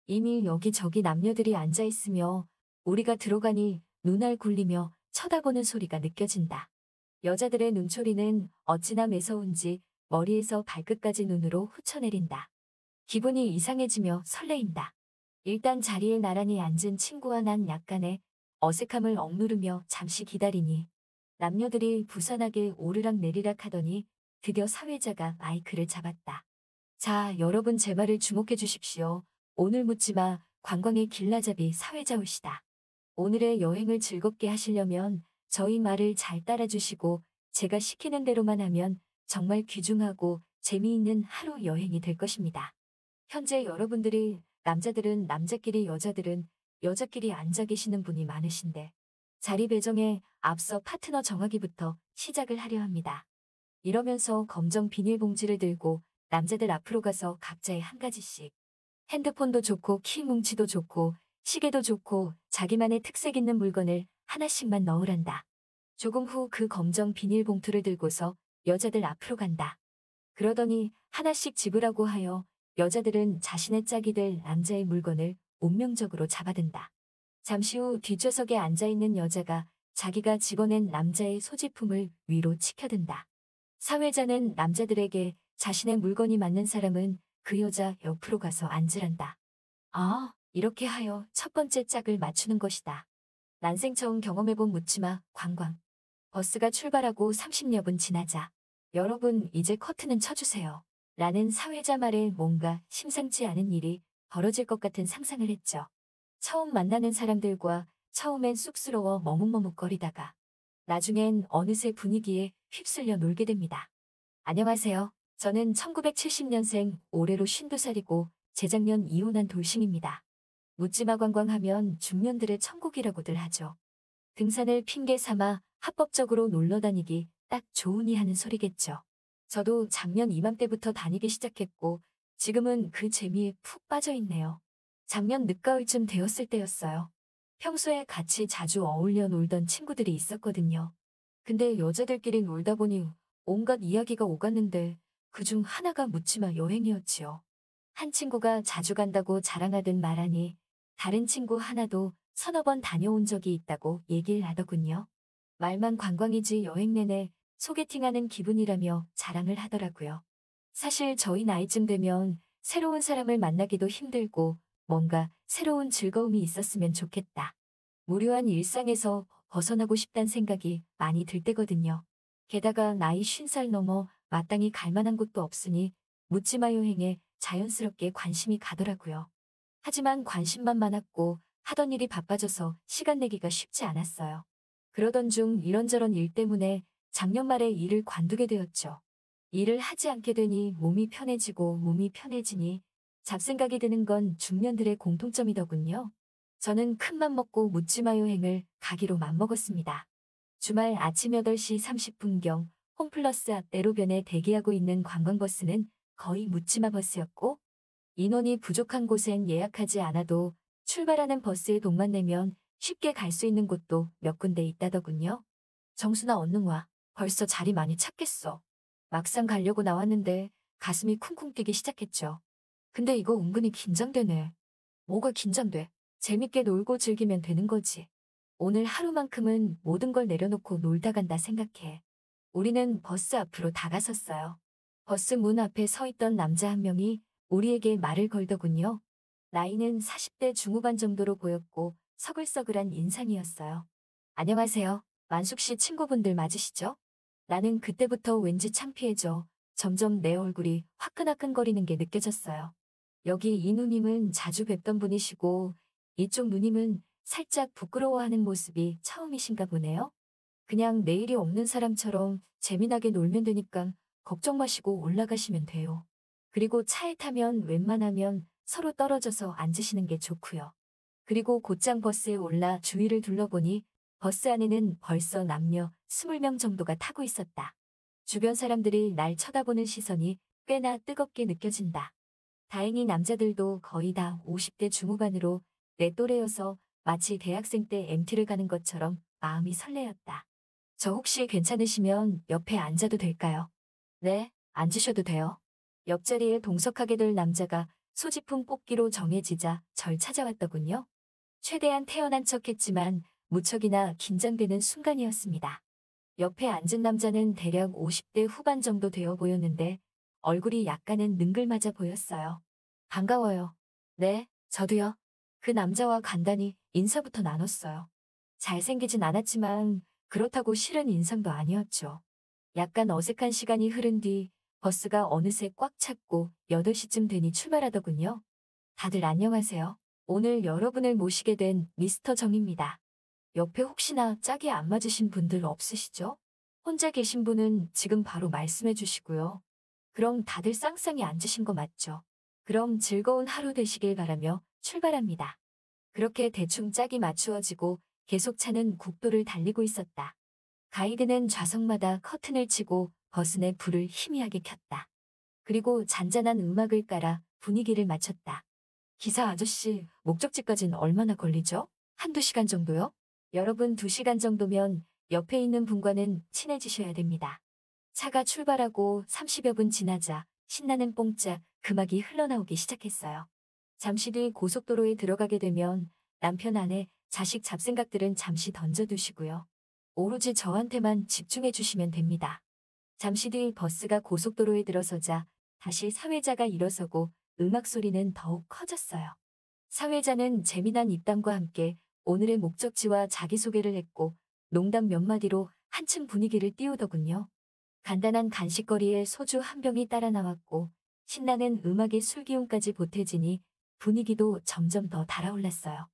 이미 여기저기 남녀들이 앉아있으며 우리가 들어가니 눈알 굴리며 쳐다보는 소리가 느껴진다. 여자들의 눈초리는 어찌나 매서운지 머리에서 발끝까지 눈으로 훑어내린다. 기분이 이상해지며 설레인다. 일단 자리에 나란히 앉은 친구와 난 약간의 어색함을 억누르며 잠시 기다리니 남녀들이 부산하게 오르락 내리락 하더니 드디어 사회자가 마이크를 잡았다. 자, 여러분 제 말을 주목해 주십시오. 오늘 묻지마 관광의 길라잡이 사회자 오시다. 오늘의 여행을 즐겁게 하시려면 저희 말을 잘 따라주시고 제가 시키는 대로만 하면 정말 귀중하고 재미있는 하루 여행이 될 것입니다. 현재 여러분들이 남자들은 남자끼리 여자들은 여자끼리 앉아 계시는 분이 많으신데 자리 배정에 앞서 파트너 정하기부터 시작을 하려 합니다. 이러면서 검정 비닐봉지를 들고 남자들 앞으로 가서 각자의 한 가지씩 핸드폰도 좋고 키 뭉치도 좋고 시계도 좋고 자기만의 특색 있는 물건을 하나씩만 넣으란다. 조금 후 그 검정 비닐봉투를 들고서 여자들 앞으로 간다. 그러더니 하나씩 집으라고 하여 여자들은 자신의 짝이 될 남자의 물건을 운명적으로 잡아든다. 잠시 후 뒷좌석에 앉아있는 여자가 자기가 집어낸 남자의 소지품을 위로 치켜든다. 사회자는 남자들에게 자신의 물건이 맞는 사람은 그 여자 옆으로 가서 앉으란다. 아, 이렇게 하여 첫 번째 짝을 맞추는 것이다. 난생 처음 경험해본 묻지마 관광. 버스가 출발하고 30여 분 지나자 여러분 이제 커튼은 쳐주세요. 라는 사회자 말에 뭔가 심상치 않은 일이 벌어질 것 같은 상상을 했죠. 처음 만나는 사람들과 처음엔 쑥스러워 머뭇머뭇거리다가 나중엔 어느새 분위기에 휩쓸려 놀게 됩니다. 안녕하세요. 저는 1970년생 올해로 52살이고 재작년 이혼한 돌싱입니다. 묻지마 관광하면 중년들의 천국이라고들 하죠. 등산을 핑계 삼아 합법적으로 놀러 다니기 딱 좋으니 하는 소리겠죠. 저도 작년 이맘때부터 다니기 시작했고 지금은 그 재미에 푹 빠져 있네요. 작년 늦가을쯤 되었을 때였어요. 평소에 같이 자주 어울려 놀던 친구들이 있었거든요. 근데 여자들끼리 놀다 보니 온갖 이야기가 오갔는데 그중 하나가 묻지마 여행이었지요. 한 친구가 자주 간다고 자랑하듯 말하니 다른 친구 하나도 서너 번 다녀온 적이 있다고 얘기를 하더군요. 말만 관광이지 여행 내내 소개팅하는 기분이라며 자랑을 하더라고요. 사실 저희 나이쯤 되면 새로운 사람을 만나기도 힘들고 뭔가 새로운 즐거움이 있었으면 좋겠다. 무료한 일상에서 벗어나고 싶다는 생각이 많이 들 때거든요. 게다가 나이 50살 넘어 마땅히 갈 만한 곳도 없으니 묻지마 여행에 자연스럽게 관심이 가더라고요. 하지만 관심만 많았고 하던 일이 바빠져서 시간 내기가 쉽지 않았어요. 그러던 중 이런저런 일 때문에 작년 말에 일을 관두게 되었죠. 일을 하지 않게 되니 몸이 편해지고 몸이 편해지니 잡생각이 드는 건 중년들의 공통점이더군요. 저는 큰맘 먹고 묻지마 여행을 가기로 맘먹었습니다. 주말 아침 8시 30분경 홈플러스 앞 대로변에 대기하고 있는 관광버스는 거의 묻지마 버스였고 인원이 부족한 곳엔 예약하지 않아도 출발하는 버스에 돈만 내면 쉽게 갈 수 있는 곳도 몇 군데 있다더군요. 정순아 얼른 와. 벌써 자리 많이 찾겠어. 막상 가려고 나왔는데 가슴이 쿵쿵 뛰기 시작했죠. 근데 이거 은근히 긴장되네. 뭐가 긴장돼? 재밌게 놀고 즐기면 되는 거지. 오늘 하루만큼은 모든 걸 내려놓고 놀다 간다 생각해. 우리는 버스 앞으로 다가섰어요. 버스 문 앞에 서 있던 남자 한 명이 우리에게 말을 걸더군요. 나이는 40대 중후반 정도로 보였고 서글서글한 인상이었어요. 안녕하세요. 만숙 씨 친구분들 맞으시죠? 나는 그때부터 왠지 창피해져 점점 내 얼굴이 화끈화끈거리는 게 느껴졌어요. 여기 이 누님은 자주 뵙던 분이시고 이쪽 누님은 살짝 부끄러워하는 모습이 처음이신가 보네요. 그냥 내일이 없는 사람처럼 재미나게 놀면 되니까 걱정 마시고 올라가시면 돼요. 그리고 차에 타면 웬만하면 서로 떨어져서 앉으시는 게 좋고요. 그리고 곧장 버스에 올라 주위를 둘러보니 버스 안에는 벌써 남녀 20명 정도가 타고 있었다. 주변 사람들이 날 쳐다보는 시선이 꽤나 뜨겁게 느껴진다. 다행히 남자들도 거의 다 50대 중후반으로 내 또래여서 마치 대학생 때 MT를 가는 것처럼 마음이 설레었다. 저 혹시 괜찮으시면 옆에 앉아도 될까요? 네, 앉으셔도 돼요. 옆자리에 동석하게 될 남자가 소지품 뽑기로 정해지자 절 찾아왔더군요. 최대한 태연한 척했지만 무척이나 긴장되는 순간이었습니다. 옆에 앉은 남자는 대략 50대 후반 정도 되어 보였는데 얼굴이 약간은 능글맞아 보였어요. 반가워요. 네, 저도요. 그 남자와 간단히 인사부터 나눴어요. 잘생기진 않았지만 그렇다고 싫은 인상도 아니었죠. 약간 어색한 시간이 흐른 뒤 버스가 어느새 꽉 찼고 8시쯤 되니 출발하더군요. 다들 안녕하세요. 오늘 여러분을 모시게 된 미스터 정입니다. 옆에 혹시나 짝이 안 맞으신 분들 없으시죠? 혼자 계신 분은 지금 바로 말씀해 주시고요. 그럼 다들 쌍쌍이 앉으신 거 맞죠? 그럼 즐거운 하루 되시길 바라며 출발합니다. 그렇게 대충 짝이 맞추어지고 계속 차는 국도를 달리고 있었다. 가이드는 좌석마다 커튼을 치고 버스 내 불을 희미하게 켰다. 그리고 잔잔한 음악을 깔아 분위기를 맞췄다. 기사 아저씨, 목적지까지는 얼마나 걸리죠? 한두 시간 정도요? 여러분 2시간 정도면 옆에 있는 분과는 친해지셔야 됩니다. 차가 출발하고 30여 분 지나자 신나는 뽕짝 음악이 흘러나오기 시작했어요. 잠시 뒤 고속도로에 들어가게 되면 남편 아내, 자식 잡생각들은 잠시 던져두시고요. 오로지 저한테만 집중해 주시면 됩니다. 잠시 뒤 버스가 고속도로에 들어서자 다시 사회자가 일어서고 음악 소리는 더욱 커졌어요. 사회자는 재미난 입담과 함께 오늘의 목적지와 자기소개를 했고 농담 몇 마디로 한층 분위기를 띄우더군요. 간단한 간식거리에 소주 한 병이 따라 나왔고 신나는 음악의 술기운까지 보태지니 분위기도 점점 더 달아올랐어요.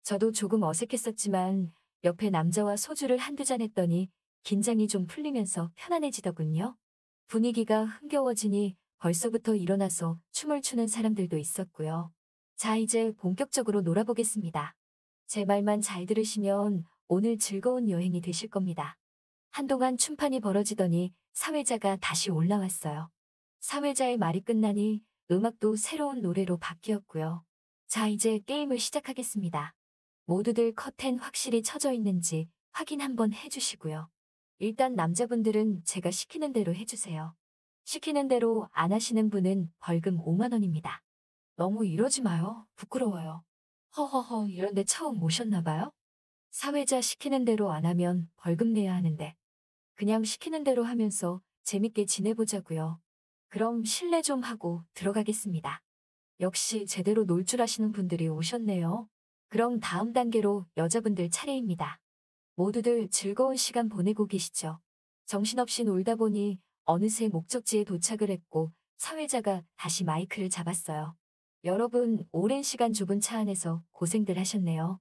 저도 조금 어색했었지만 옆에 남자와 소주를 한두 잔 했더니 긴장이 좀 풀리면서 편안해지더군요. 분위기가 흥겨워지니 벌써부터 일어나서 춤을 추는 사람들도 있었고요. 자, 이제 본격적으로 놀아보겠습니다. 제 말만 잘 들으시면 오늘 즐거운 여행이 되실 겁니다. 한동안 춤판이 벌어지더니 사회자가 다시 올라왔어요. 사회자의 말이 끝나니 음악도 새로운 노래로 바뀌었고요. 자, 이제 게임을 시작하겠습니다. 모두들 커튼 확실히 쳐져 있는지 확인 한번 해주시고요. 일단 남자분들은 제가 시키는 대로 해주세요. 시키는 대로 안 하시는 분은 벌금 5만 원입니다. 너무 이러지 마요. 부끄러워요. 허허허, 이런데 처음 오셨나 봐요? 사회자 시키는 대로 안 하면 벌금 내야 하는데. 그냥 시키는 대로 하면서 재밌게 지내보자고요. 그럼 실례 좀 하고 들어가겠습니다. 역시 제대로 놀 줄 아시는 분들이 오셨네요. 그럼 다음 단계로 여자분들 차례입니다. 모두들 즐거운 시간 보내고 계시죠? 정신없이 놀다 보니 어느새 목적지에 도착을 했고 사회자가 다시 마이크를 잡았어요. 여러분, 오랜 시간 좁은 차 안에서 고생들 하셨네요.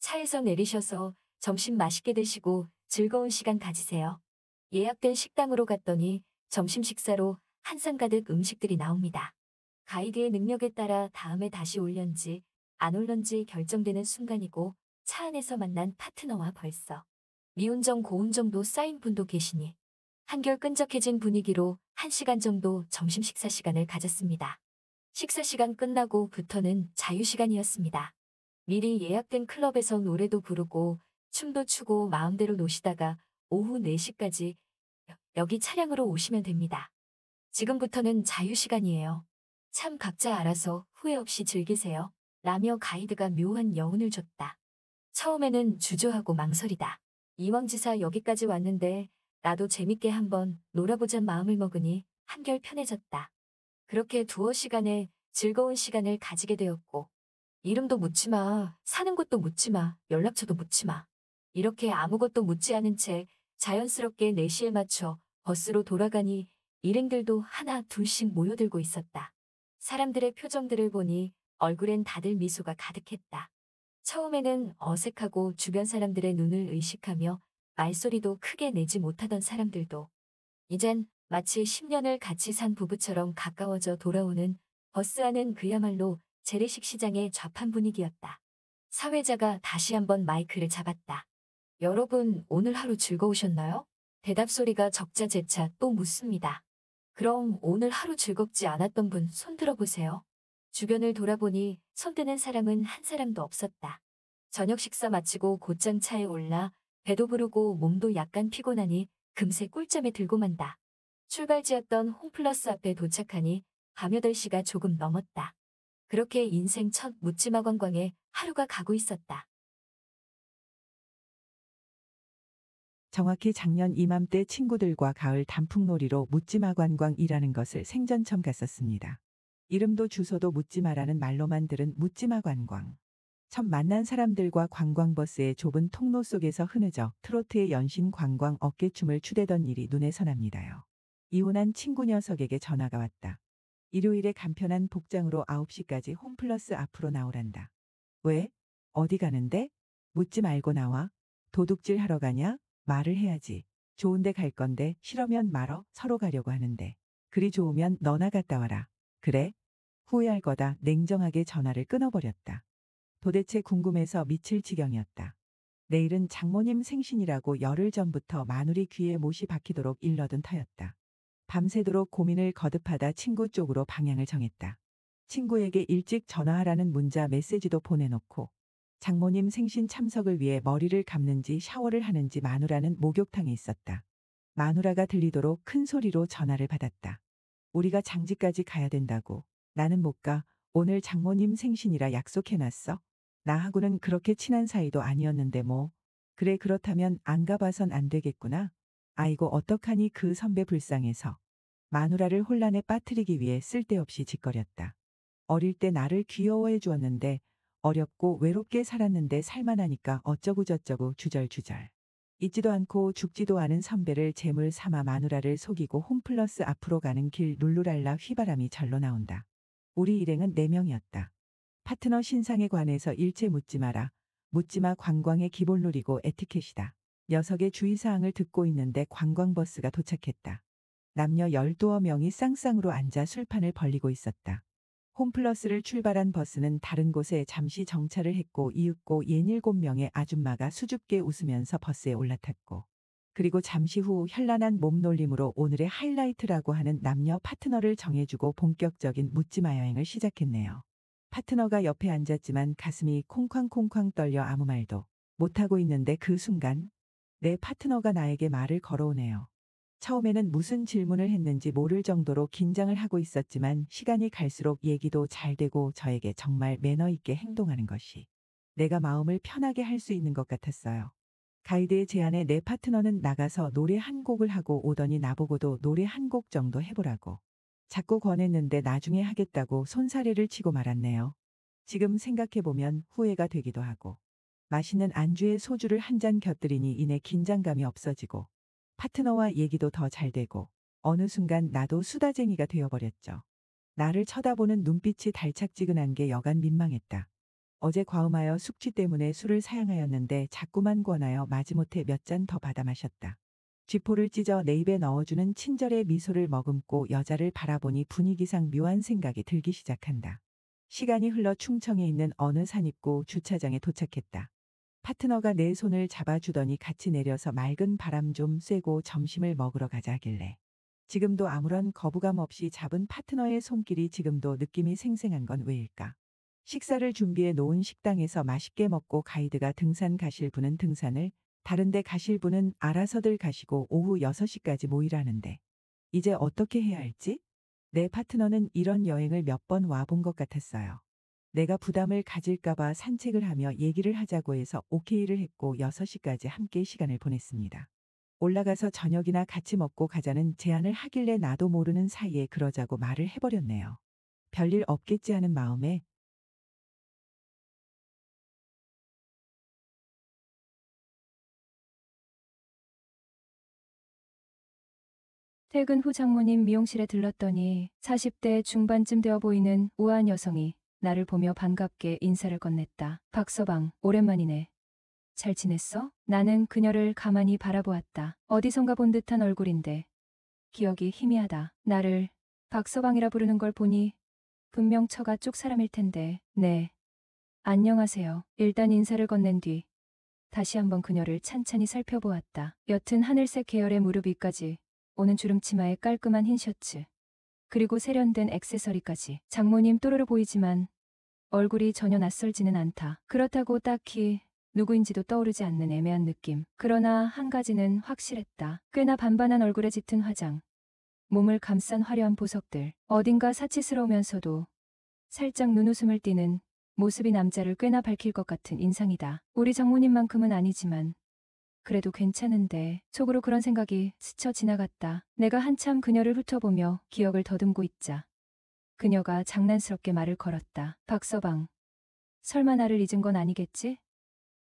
차에서 내리셔서 점심 맛있게 드시고 즐거운 시간 가지세요. 예약된 식당으로 갔더니 점심 식사로 한 상 가득 음식들이 나옵니다. 가이드의 능력에 따라 다음에 다시 올련지 안 올런지 결정되는 순간이고 차 안에서 만난 파트너와 벌써 미운정 고운정도 쌓인 분도 계시니 한결 끈적해진 분위기로 1시간 정도 점심 식사 시간을 가졌습니다. 식사 시간 끝나고부터는 자유시간이었습니다. 미리 예약된 클럽에서 노래도 부르고 춤도 추고 마음대로 노시다가 오후 4시까지 여기 차량으로 오시면 됩니다. 지금부터는 자유시간이에요. 참 각자 알아서 후회 없이 즐기세요. 라며 가이드가 묘한 여운을 줬다. 처음에는 주저하고 망설이다. 이왕지사 여기까지 왔는데 나도 재밌게 한번 놀아보잔 마음을 먹으니 한결 편해졌다. 그렇게 두어 시간에 즐거운 시간을 가지게 되었고 이름도 묻지 마, 사는 곳도 묻지 마, 연락처도 묻지 마. 이렇게 아무것도 묻지 않은 채 자연스럽게 4시에 맞춰 버스로 돌아가니 일행들도 하나 둘씩 모여들고 있었다. 사람들의 표정들을 보니 얼굴엔 다들 미소가 가득했다. 처음에는 어색하고 주변 사람들의 눈을 의식하며 말소리도 크게 내지 못하던 사람들도 이젠 마치 10년을 같이 산 부부처럼 가까워져 돌아오는 버스 안은 그야말로 재래식 시장의 좌판 분위기였다. 사회자가 다시 한번 마이크를 잡았다. 여러분, 오늘 하루 즐거우셨나요? 대답 소리가 적자재차 또 묻습니다. 그럼 오늘 하루 즐겁지 않았던 분 손 들어보세요. 주변을 돌아보니 손드는 사람은 한 사람도 없었다. 저녁 식사 마치고 곧장 차에 올라 배도 부르고 몸도 약간 피곤하니 금세 꿀잠에 들고 만다. 출발지였던 홈플러스 앞에 도착하니 밤 8시가 조금 넘었다. 그렇게 인생 첫 묻지마 관광에 하루가 가고 있었다. 정확히 작년 이맘때 친구들과 가을 단풍놀이로 묻지마 관광이라는 것을 생전 처음 갔었습니다. 이름도 주소도 묻지마라는 말로만 들은 묻지마 관광. 처음 만난 사람들과 관광버스의 좁은 통로 속에서 흐느적 트로트의 연신 관광 어깨춤을 추대던 일이 눈에 선합니다요. 이혼한 친구 녀석에게 전화가 왔다. 일요일에 간편한 복장으로 9시까지 홈플러스 앞으로 나오란다. 왜? 어디 가는데? 묻지 말고 나와. 도둑질 하러 가냐? 말을 해야지. 좋은데 갈 건데 싫으면 말어. 서로 가려고 하는데. 그리 좋으면 너나 갔다 와라. 그래? 후회할 거다. 냉정하게 전화를 끊어버렸다. 도대체 궁금해서 미칠 지경이었다. 내일은 장모님 생신이라고 열흘 전부터 마누리 귀에 못이 박히도록 일러둔 터였다. 밤새도록 고민을 거듭하다 친구 쪽으로 방향을 정했다. 친구에게 일찍 전화하라는 문자 메시지도 보내놓고 장모님 생신 참석을 위해 머리를 감는지 샤워를 하는지 마누라는 목욕탕에 있었다. 마누라가 들리도록 큰 소리로 전화를 받았다. 우리가 장지까지 가야 된다고. 나는 못 가. 오늘 장모님 생신이라 약속해놨어. 나하고는 그렇게 친한 사이도 아니었는데 뭐. 그래 그렇다면 안 가봐선 안 되겠구나. 아이고 어떡하니 그 선배 불쌍해서. 마누라를 혼란에 빠뜨리기 위해 쓸데없이 짓거렸다. 어릴 때 나를 귀여워해 주었는데 어렵고 외롭게 살았는데 살만하니까 어쩌고저쩌고 주절주절. 잊지도 않고 죽지도 않은 선배를 재물 삼아 마누라를 속이고 홈플러스 앞으로 가는 길 룰루랄라 휘바람이 절로 나온다. 우리 일행은 4명이었다. 파트너 신상에 관해서 일체 묻지 마라. 묻지마 관광의 기본 룰이고 에티켓이다. 녀석의 주의사항을 듣고 있는데 관광버스가 도착했다. 남녀 12명이 쌍쌍으로 앉아 술판을 벌리고 있었다. 홈플러스를 출발한 버스는 다른 곳에 잠시 정차를 했고 이윽고 67명의 아줌마가 수줍게 웃으면서 버스에 올라탔고 그리고 잠시 후 현란한 몸놀림으로 오늘의 하이라이트라고 하는 남녀 파트너를 정해주고 본격적인 묻지마 여행을 시작했네요. 파트너가 옆에 앉았지만 가슴이 콩쾅콩쾅 떨려 아무 말도 못하고 있는데 그 순간 내 파트너가 나에게 말을 걸어오네요. 처음에는 무슨 질문을 했는지 모를 정도로 긴장을 하고 있었지만 시간이 갈수록 얘기도 잘 되고 저에게 정말 매너 있게 행동하는 것이 내가 마음을 편하게 할 수 있는 것 같았어요. 가이드의 제안에 내 파트너는 나가서 노래 한 곡을 하고 오더니 나보고도 노래 한 곡 정도 해보라고. 자꾸 권했는데 나중에 하겠다고 손사래를 치고 말았네요. 지금 생각해보면 후회가 되기도 하고. 맛있는 안주에 소주를 한 잔 곁들이니 이내 긴장감이 없어지고 파트너와 얘기도 더 잘 되고 어느 순간 나도 수다쟁이가 되어버렸죠. 나를 쳐다보는 눈빛이 달착지근한 게 여간 민망했다. 어제 과음하여 숙취 때문에 술을 사양하였는데 자꾸만 권하여 마지못해 몇 잔 더 받아 마셨다. 쥐포를 찢어 내 입에 넣어주는 친절의 미소를 머금고 여자를 바라보니 분위기상 묘한 생각이 들기 시작한다. 시간이 흘러 충청에 있는 어느 산입구 주차장에 도착했다. 파트너가 내 손을 잡아주더니 같이 내려서 맑은 바람 좀 쐬고 점심을 먹으러 가자 하길래 지금도 아무런 거부감 없이 잡은 파트너의 손길이 지금도 느낌이 생생한 건 왜일까? 식사를 준비해 놓은 식당에서 맛있게 먹고 가이드가 등산 가실 분은 등산을, 다른데 가실 분은 알아서들 가시고 오후 6시까지 모이라는데 이제 어떻게 해야 할지? 내 파트너는 이런 여행을 몇 번 와본 것 같았어요. 내가 부담을 가질까봐 산책을 하며 얘기를 하자고 해서 오케이를 했고 6시까지 함께 시간을 보냈습니다. 올라가서 저녁이나 같이 먹고 가자는 제안을 하길래 나도 모르는 사이에 그러자고 말을 해버렸네요. 별일 없겠지 하는 마음에 퇴근 후 장모님 미용실에 들렀더니 40대 중반쯤 되어 보이는 우아한 여성이 나를 보며 반갑게 인사를 건넸다. 박서방, 오랜만이네. 잘 지냈어? 나는 그녀를 가만히 바라보았다. 어디선가 본 듯한 얼굴인데 기억이 희미하다. 나를 박서방이라 부르는 걸 보니 분명 처가 쪽 사람일 텐데. 네. 안녕하세요. 일단 인사를 건넨 뒤 다시 한번 그녀를 찬찬히 살펴보았다. 옅은 하늘색 계열의 무릎 위까지 오는 주름치마에 깔끔한 흰 셔츠, 그리고 세련된 액세서리까지. 장모님 또르르 보이지만 얼굴이 전혀 낯설지는 않다. 그렇다고 딱히 누구인지도 떠오르지 않는 애매한 느낌. 그러나 한 가지는 확실했다. 꽤나 반반한 얼굴에 짙은 화장, 몸을 감싼 화려한 보석들, 어딘가 사치스러우면서도 살짝 눈웃음을 띠는 모습이 남자를 꽤나 밝힐 것 같은 인상이다. 우리 장모님만큼은 아니지만 그래도 괜찮은데. 속으로 그런 생각이 스쳐 지나갔다. 내가 한참 그녀를 훑어보며 기억을 더듬고 있자 그녀가 장난스럽게 말을 걸었다. 박서방, 설마 나를 잊은 건 아니겠지?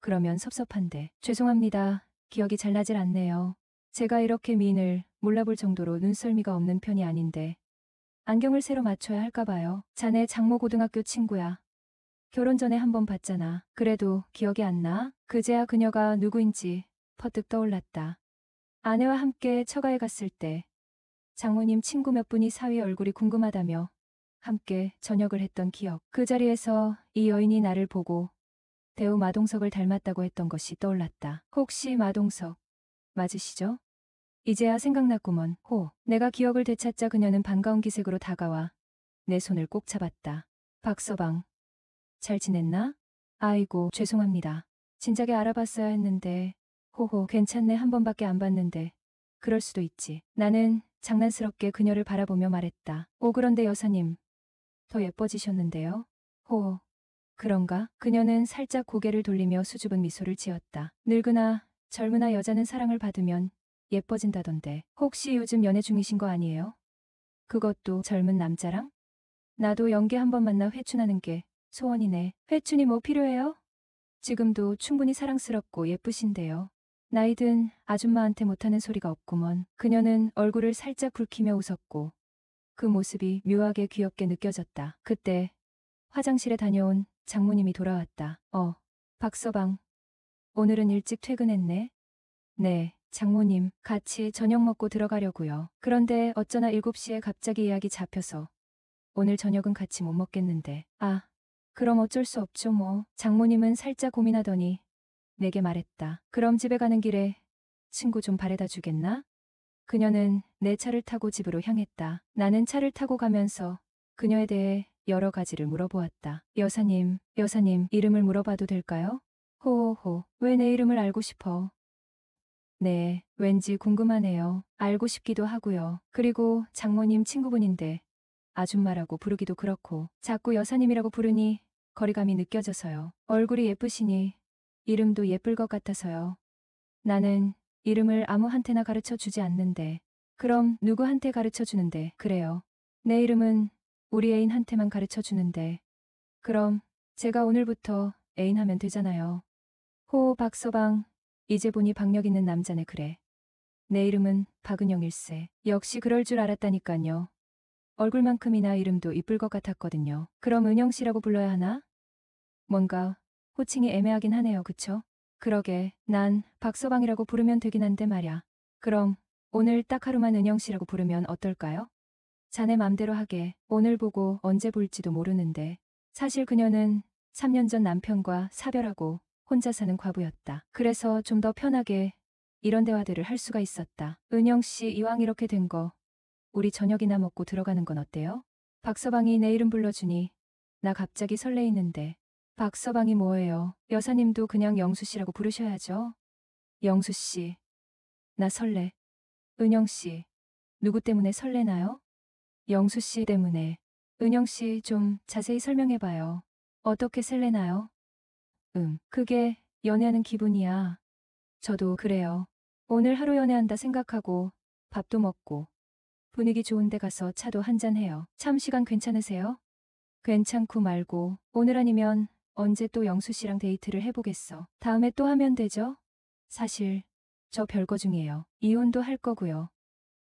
그러면 섭섭한데. 죄송합니다. 기억이 잘 나질 않네요. 제가 이렇게 미인을 몰라볼 정도로 눈썰미가 없는 편이 아닌데 안경을 새로 맞춰야 할까 봐요. 자네 장모 고등학교 친구야. 결혼 전에 한번 봤잖아. 그래도 기억이 안 나? 그제야 그녀가 누구인지 퍼뜩 떠올랐다. 아내와 함께 처가에 갔을 때 장모님 친구 몇 분이 사위 얼굴이 궁금하다며 함께 저녁을 했던 기억. 그 자리에서 이 여인이 나를 보고 배우 마동석을 닮았다고 했던 것이 떠올랐다. 혹시 마동석 맞으시죠? 이제야 생각났구먼. 내가 기억을 되찾자 그녀는 반가운 기색으로 다가와 내 손을 꼭 잡았다. 박서방, 잘 지냈나? 아이고, 죄송합니다. 진작에 알아봤어야 했는데. 괜찮네. 한 번밖에 안 봤는데. 그럴 수도 있지. 나는 장난스럽게 그녀를 바라보며 말했다. 그런데 여사님, 더 예뻐지셨는데요? 그런가? 그녀는 살짝 고개를 돌리며 수줍은 미소를 지었다. 늙으나 젊으나 여자는 사랑을 받으면 예뻐진다던데. 혹시 요즘 연애 중이신 거 아니에요? 그것도 젊은 남자랑? 나도 연기 한번 만나 회춘하는 게 소원이네. 회춘이 뭐 필요해요? 지금도 충분히 사랑스럽고 예쁘신데요. 나이든 아줌마한테 못하는 소리가 없구먼. 그녀는 얼굴을 살짝 붉히며 웃었고 그 모습이 묘하게 귀엽게 느껴졌다. 그때 화장실에 다녀온 장모님이 돌아왔다. 박서방, 오늘은 일찍 퇴근했네? 네, 장모님, 같이 저녁 먹고 들어가려고요. 그런데 어쩌나 7시에 갑자기 예약이 잡혀서 오늘 저녁은 같이 못 먹겠는데. 그럼 어쩔 수 없죠 뭐. 장모님은 살짝 고민하더니 내게 말했다. 그럼 집에 가는 길에 친구 좀 바래다 주겠나? 그녀는 내 차를 타고 집으로 향했다. 나는 차를 타고 가면서 그녀에 대해 여러 가지를 물어보았다. 여사님, 이름을 물어봐도 될까요? 왜 내 이름을 알고 싶어? 네, 왠지 궁금하네요. 알고 싶기도 하고요. 그리고 장모님 친구분인데 아줌마라고 부르기도 그렇고 자꾸 여사님이라고 부르니 거리감이 느껴져서요. 얼굴이 예쁘시니 이름도 예쁠 것 같아서요. 나는 이름을 아무한테나 가르쳐 주지 않는데. 그럼 누구한테 가르쳐 주는데? 그래요. 내 이름은 우리 애인한테만 가르쳐 주는데. 그럼 제가 오늘부터 애인 하면 되잖아요. 호 박서방. 이제 보니 박력 있는 남자네 그래. 내 이름은 박은영일세. 역시 그럴 줄 알았다니깐요. 얼굴만큼이나 이름도 이쁠 것 같았거든요. 그럼 은영씨라고 불러야 하나? 뭔가 호칭이 애매하긴 하네요. 그쵸? 그러게 난 박서방이라고 부르면 되긴 한데 말야. 그럼 오늘 딱 하루만 은영씨라고 부르면 어떨까요? 자네 맘대로 하게. 오늘 보고 언제 볼지도 모르는데. 사실 그녀는 3년 전 남편과 사별하고 혼자 사는 과부였다. 그래서 좀 더 편하게 이런 대화들을 할 수가 있었다. 은영씨 이왕 이렇게 된 거 우리 저녁이나 먹고 들어가는 건 어때요? 박서방이 내 이름 불러주니 나 갑자기 설레이는데. 박서방이 뭐예요? 여사님도 그냥 영수씨라고 부르셔야죠. 영수씨. 나 설레. 은영씨. 누구 때문에 설레나요? 영수씨 때문에. 은영씨 좀 자세히 설명해봐요. 어떻게 설레나요? 그게 연애하는 기분이야. 저도 그래요. 오늘 하루 연애한다 생각하고 밥도 먹고 분위기 좋은 데 가서 차도 한잔해요. 참 시간 괜찮으세요? 괜찮고 말고 오늘 아니면 언제 또 영수 씨랑 데이트를 해보겠어. 다음에 또 하면 되죠? 사실 저 별거 중이에요. 이혼도 할 거고요.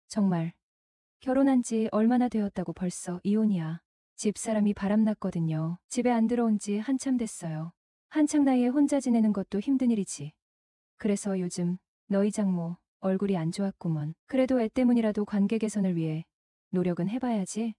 정말 결혼한 지 얼마나 되었다고 벌써 이혼이야. 집사람이 바람났거든요. 집에 안 들어온 지 한참 됐어요. 한창 나이에 혼자 지내는 것도 힘든 일이지. 그래서 요즘 너희 장모 얼굴이 안 좋았구먼. 그래도 애 때문이라도 관계 개선을 위해 노력은 해봐야지.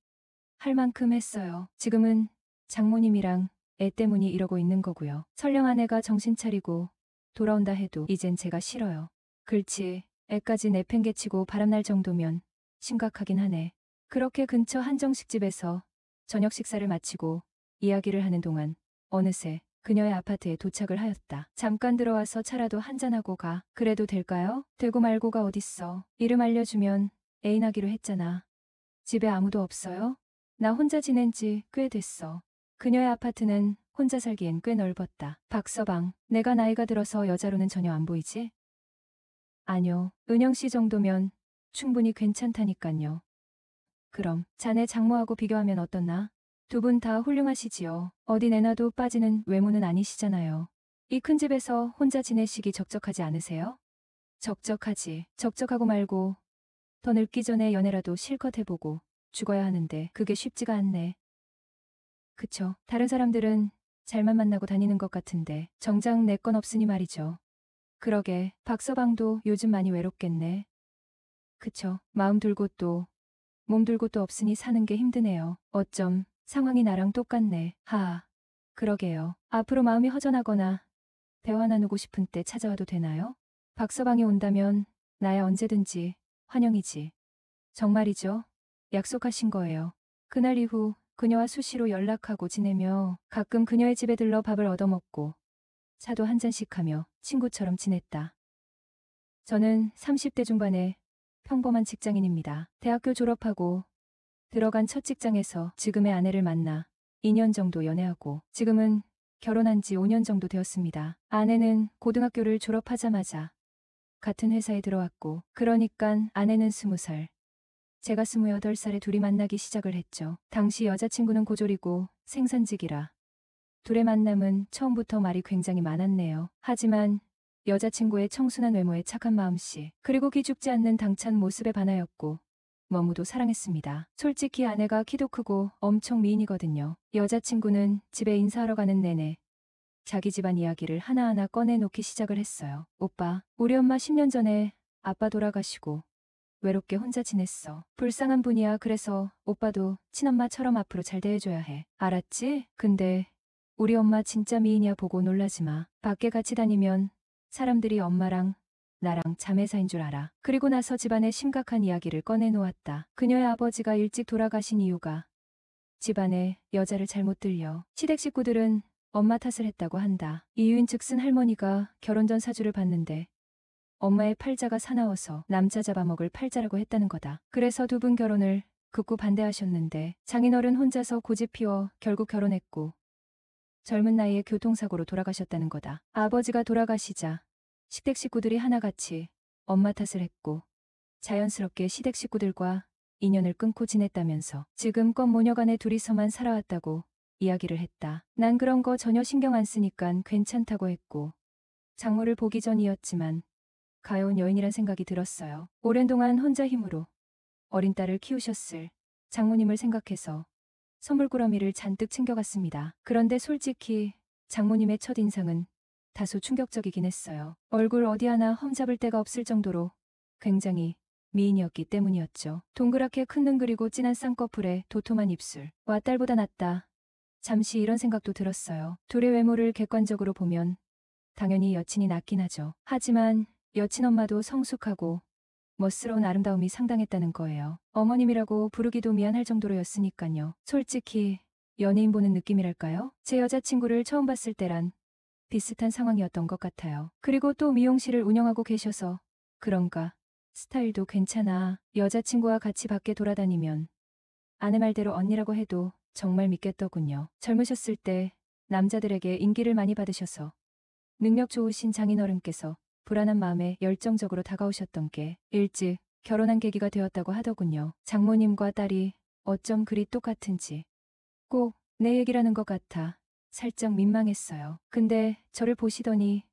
할 만큼 했어요. 지금은 장모님이랑 애 때문이 이러고 있는 거고요. 설령 아내가 정신 차리고 돌아온다 해도 이젠 제가 싫어요. 그렇지, 애까지 내팽개치고 바람날 정도면 심각하긴 하네. 그렇게 근처 한정식집에서 저녁 식사를 마치고 이야기를 하는 동안 어느새 그녀의 아파트에 도착을 하였다. 잠깐 들어와서 차라도 한잔하고 가. 그래도 될까요? 되고 말고가 어딨어. 이름 알려주면 애인하기로 했잖아. 집에 아무도 없어요? 나 혼자 지낸 지 꽤 됐어. 그녀의 아파트는 혼자 살기엔 꽤 넓었다. 박서방, 내가 나이가 들어서 여자로는 전혀 안 보이지? 아니요, 은영씨 정도면 충분히 괜찮다니깐요. 그럼 자네 장모하고 비교하면 어떻나? 두 분 다 훌륭하시지요. 어디 내놔도 빠지는 외모는 아니시잖아요. 이 큰 집에서 혼자 지내시기 적적하지 않으세요? 적적하지. 적적하고 말고 더 늙기 전에 연애라도 실컷 해보고 죽어야 하는데 그게 쉽지가 않네. 그쵸. 다른 사람들은 잘만 만나고 다니는 것 같은데 정작 내 건 없으니 말이죠. 그러게 박서방도 요즘 많이 외롭겠네. 그쵸. 마음 들고 또 몸 들고 또 없으니 사는 게 힘드네요. 어쩜 상황이 나랑 똑같네. 하하. 그러게요. 앞으로 마음이 허전하거나 대화 나누고 싶은 때 찾아와도 되나요? 박서방이 온다면 나야 언제든지 환영이지. 정말이죠? 약속하신 거예요. 그날 이후 그녀와 수시로 연락하고 지내며 가끔 그녀의 집에 들러 밥을 얻어먹고 차도 한 잔씩 하며 친구처럼 지냈다. 저는 30대 중반의 평범한 직장인입니다. 대학교 졸업하고 들어간 첫 직장에서 지금의 아내를 만나 2년 정도 연애하고 지금은 결혼한 지 5년 정도 되었습니다. 아내는 고등학교를 졸업하자마자 같은 회사에 들어왔고 그러니깐 아내는 20살, 제가 28살에 둘이 만나기 시작을 했죠. 당시 여자친구는 고졸이고 생산직이라 둘의 만남은 처음부터 말이 굉장히 많았네요. 하지만 여자친구의 청순한 외모에 착한 마음씨 그리고 기죽지 않는 당찬 모습에 반하였고 너무도 사랑했습니다. 솔직히 아내가 키도 크고 엄청 미인이거든요. 여자친구는 집에 인사하러 가는 내내 자기 집안 이야기를 하나하나 꺼내놓기 시작을 했어요. 오빠, 우리 엄마 10년 전에 아빠 돌아가시고 외롭게 혼자 지냈어. 불쌍한 분이야. 그래서 오빠도 친엄마처럼 앞으로 잘 대해줘야 해. 알았지? 근데 우리 엄마 진짜 미인이야 보고 놀라지 마. 밖에 같이 다니면 사람들이 엄마랑 나랑 자매 사이인 줄 알아. 그리고 나서 집안의 심각한 이야기를 꺼내놓았다. 그녀의 아버지가 일찍 돌아가신 이유가 집안에 여자를 잘못 들여. 시댁 식구들은 엄마 탓을 했다고 한다. 이유인 즉슨 할머니가 결혼 전 사주를 봤는데 엄마의 팔자가 사나워서 남자 잡아먹을 팔자라고 했다는 거다. 그래서 두 분 결혼을 극구 반대하셨는데 장인어른 혼자서 고집 피워 결국 결혼했고 젊은 나이에 교통사고로 돌아가셨다는 거다. 아버지가 돌아가시자 시댁 식구들이 하나같이 엄마 탓을 했고 자연스럽게 시댁 식구들과 인연을 끊고 지냈다면서 지금껏 모녀간에 둘이서만 살아왔다고 이야기를 했다. 난 그런 거 전혀 신경 안 쓰니깐 괜찮다고 했고 장모를 보기 전이었지만 가여운 여인이란 생각이 들었어요. 오랜 동안 혼자 힘으로 어린 딸을 키우셨을 장모님을 생각해서 선물꾸러미를 잔뜩 챙겨갔습니다. 그런데 솔직히 장모님의 첫인상은 다소 충격적이긴 했어요. 얼굴 어디 하나 험잡을 데가 없을 정도로 굉장히 미인이었기 때문이었죠. 동그랗게 큰 눈 그리고 진한 쌍꺼풀에 도톰한 입술. 와 딸보다 낫다. 잠시 이런 생각도 들었어요. 둘의 외모를 객관적으로 보면 당연히 여친이 낫긴 하죠. 하지만 여친 엄마도 성숙하고 멋스러운 아름다움이 상당했다는 거예요. 어머님이라고 부르기도 미안할 정도로였으니까요. 솔직히 연예인 보는 느낌이랄까요? 제 여자친구를 처음 봤을 때란 비슷한 상황이었던 것 같아요. 그리고 또 미용실을 운영하고 계셔서 그런가 스타일도 괜찮아. 여자친구와 같이 밖에 돌아다니면 아내 말대로 언니라고 해도 정말 믿겠더군요. 젊으셨을 때 남자들에게 인기를 많이 받으셔서 능력 좋으신 장인어른께서 불안한 마음에 열정적으로 다가오셨던 게 일찍 결혼한 계기가 되었다고 하더군요. 장모님과 딸이 어쩜 그리 똑같은지 꼭 내 얘기라는 것 같아 살짝 민망했어요. 근데 저를 보시더니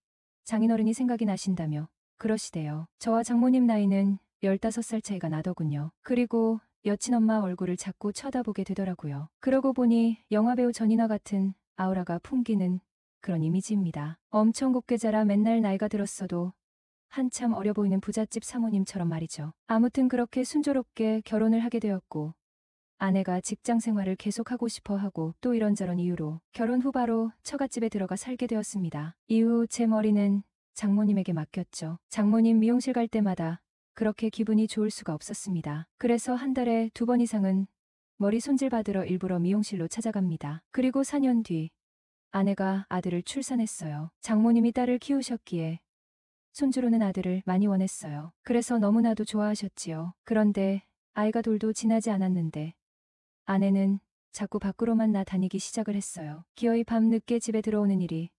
장인어른이 생각이 나신다며 그러시대요. 저와 장모님 나이는 15살 차이가 나더군요. 그리고 여친 엄마 얼굴을 자꾸 쳐다보게 되더라고요. 그러고 보니 영화배우 전인화 같은 아우라가 풍기는 그런 이미지입니다. 엄청 곱게 자라 맨날 나이가 들었어도 한참 어려 보이는 부잣집 사모님처럼 말이죠. 아무튼 그렇게 순조롭게 결혼을 하게 되었고 아내가 직장 생활을 계속하고 싶어 하고 또 이런저런 이유로 결혼 후 바로 처갓집에 들어가 살게 되었습니다. 이후 제 머리는 장모님에게 맡겼죠. 장모님 미용실 갈 때마다 그렇게 기분이 좋을 수가 없었습니다. 그래서 한 달에 2번 이상은 머리 손질 받으러 일부러 미용실로 찾아갑니다. 그리고 4년 뒤 아내가 아들을 출산했어요. 장모님이 딸을 키우셨기에 손주로는 아들을 많이 원했어요. 그래서 너무나도 좋아하셨지요. 그런데 아이가 돌도 지나지 않았는데 아내는 자꾸 밖으로만 나다니기 시작을 했어요. 기어이 밤늦게 집에 들어오는 일이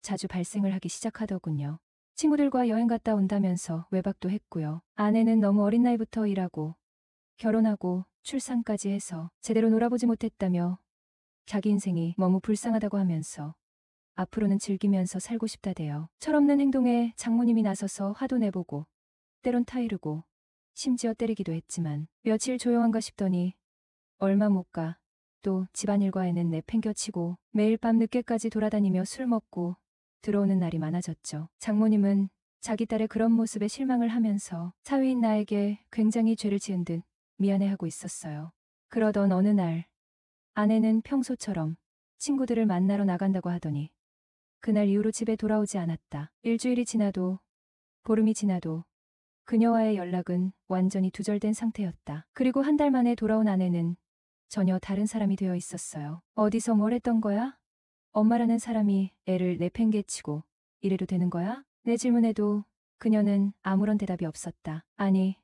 자주 발생을 하기 시작하더군요. 친구들과 여행 갔다 온다면서 외박도 했고요. 아내는 너무 어린 나이부터 일하고 결혼하고 출산까지 해서 제대로 놀아보지 못했다며 자기 인생이 너무 불쌍하다고 하면서 앞으로는 즐기면서 살고 싶다대요. 철없는 행동에 장모님이 나서서 화도 내보고 때론 타이르고 심지어 때리기도 했지만 며칠 조용한가 싶더니 얼마 못 가 또 집안일과에는 내팽겨치고 매일 밤 늦게까지 돌아다니며 술 먹고 들어오는 날이 많아졌죠. 장모님은 자기 딸의 그런 모습에 실망을 하면서 사위인 나에게 굉장히 죄를 지은 듯 미안해하고 있었어요. 그러던 어느 날 아내는 평소처럼 친구들을 만나러 나간다고 하더니 그날 이후로 집에 돌아오지 않았다. 일주일이 지나도 보름이 지나도 그녀와의 연락은 완전히 두절된 상태였다. 그리고 한 달 만에 돌아온 아내는 전혀 다른 사람이 되어 있었어요. 어디서 뭘 했던 거야? 엄마라는 사람이 애를 내팽개치고 이래도 되는 거야? 내 질문에도 그녀는 아무런 대답이 없었다. 아니,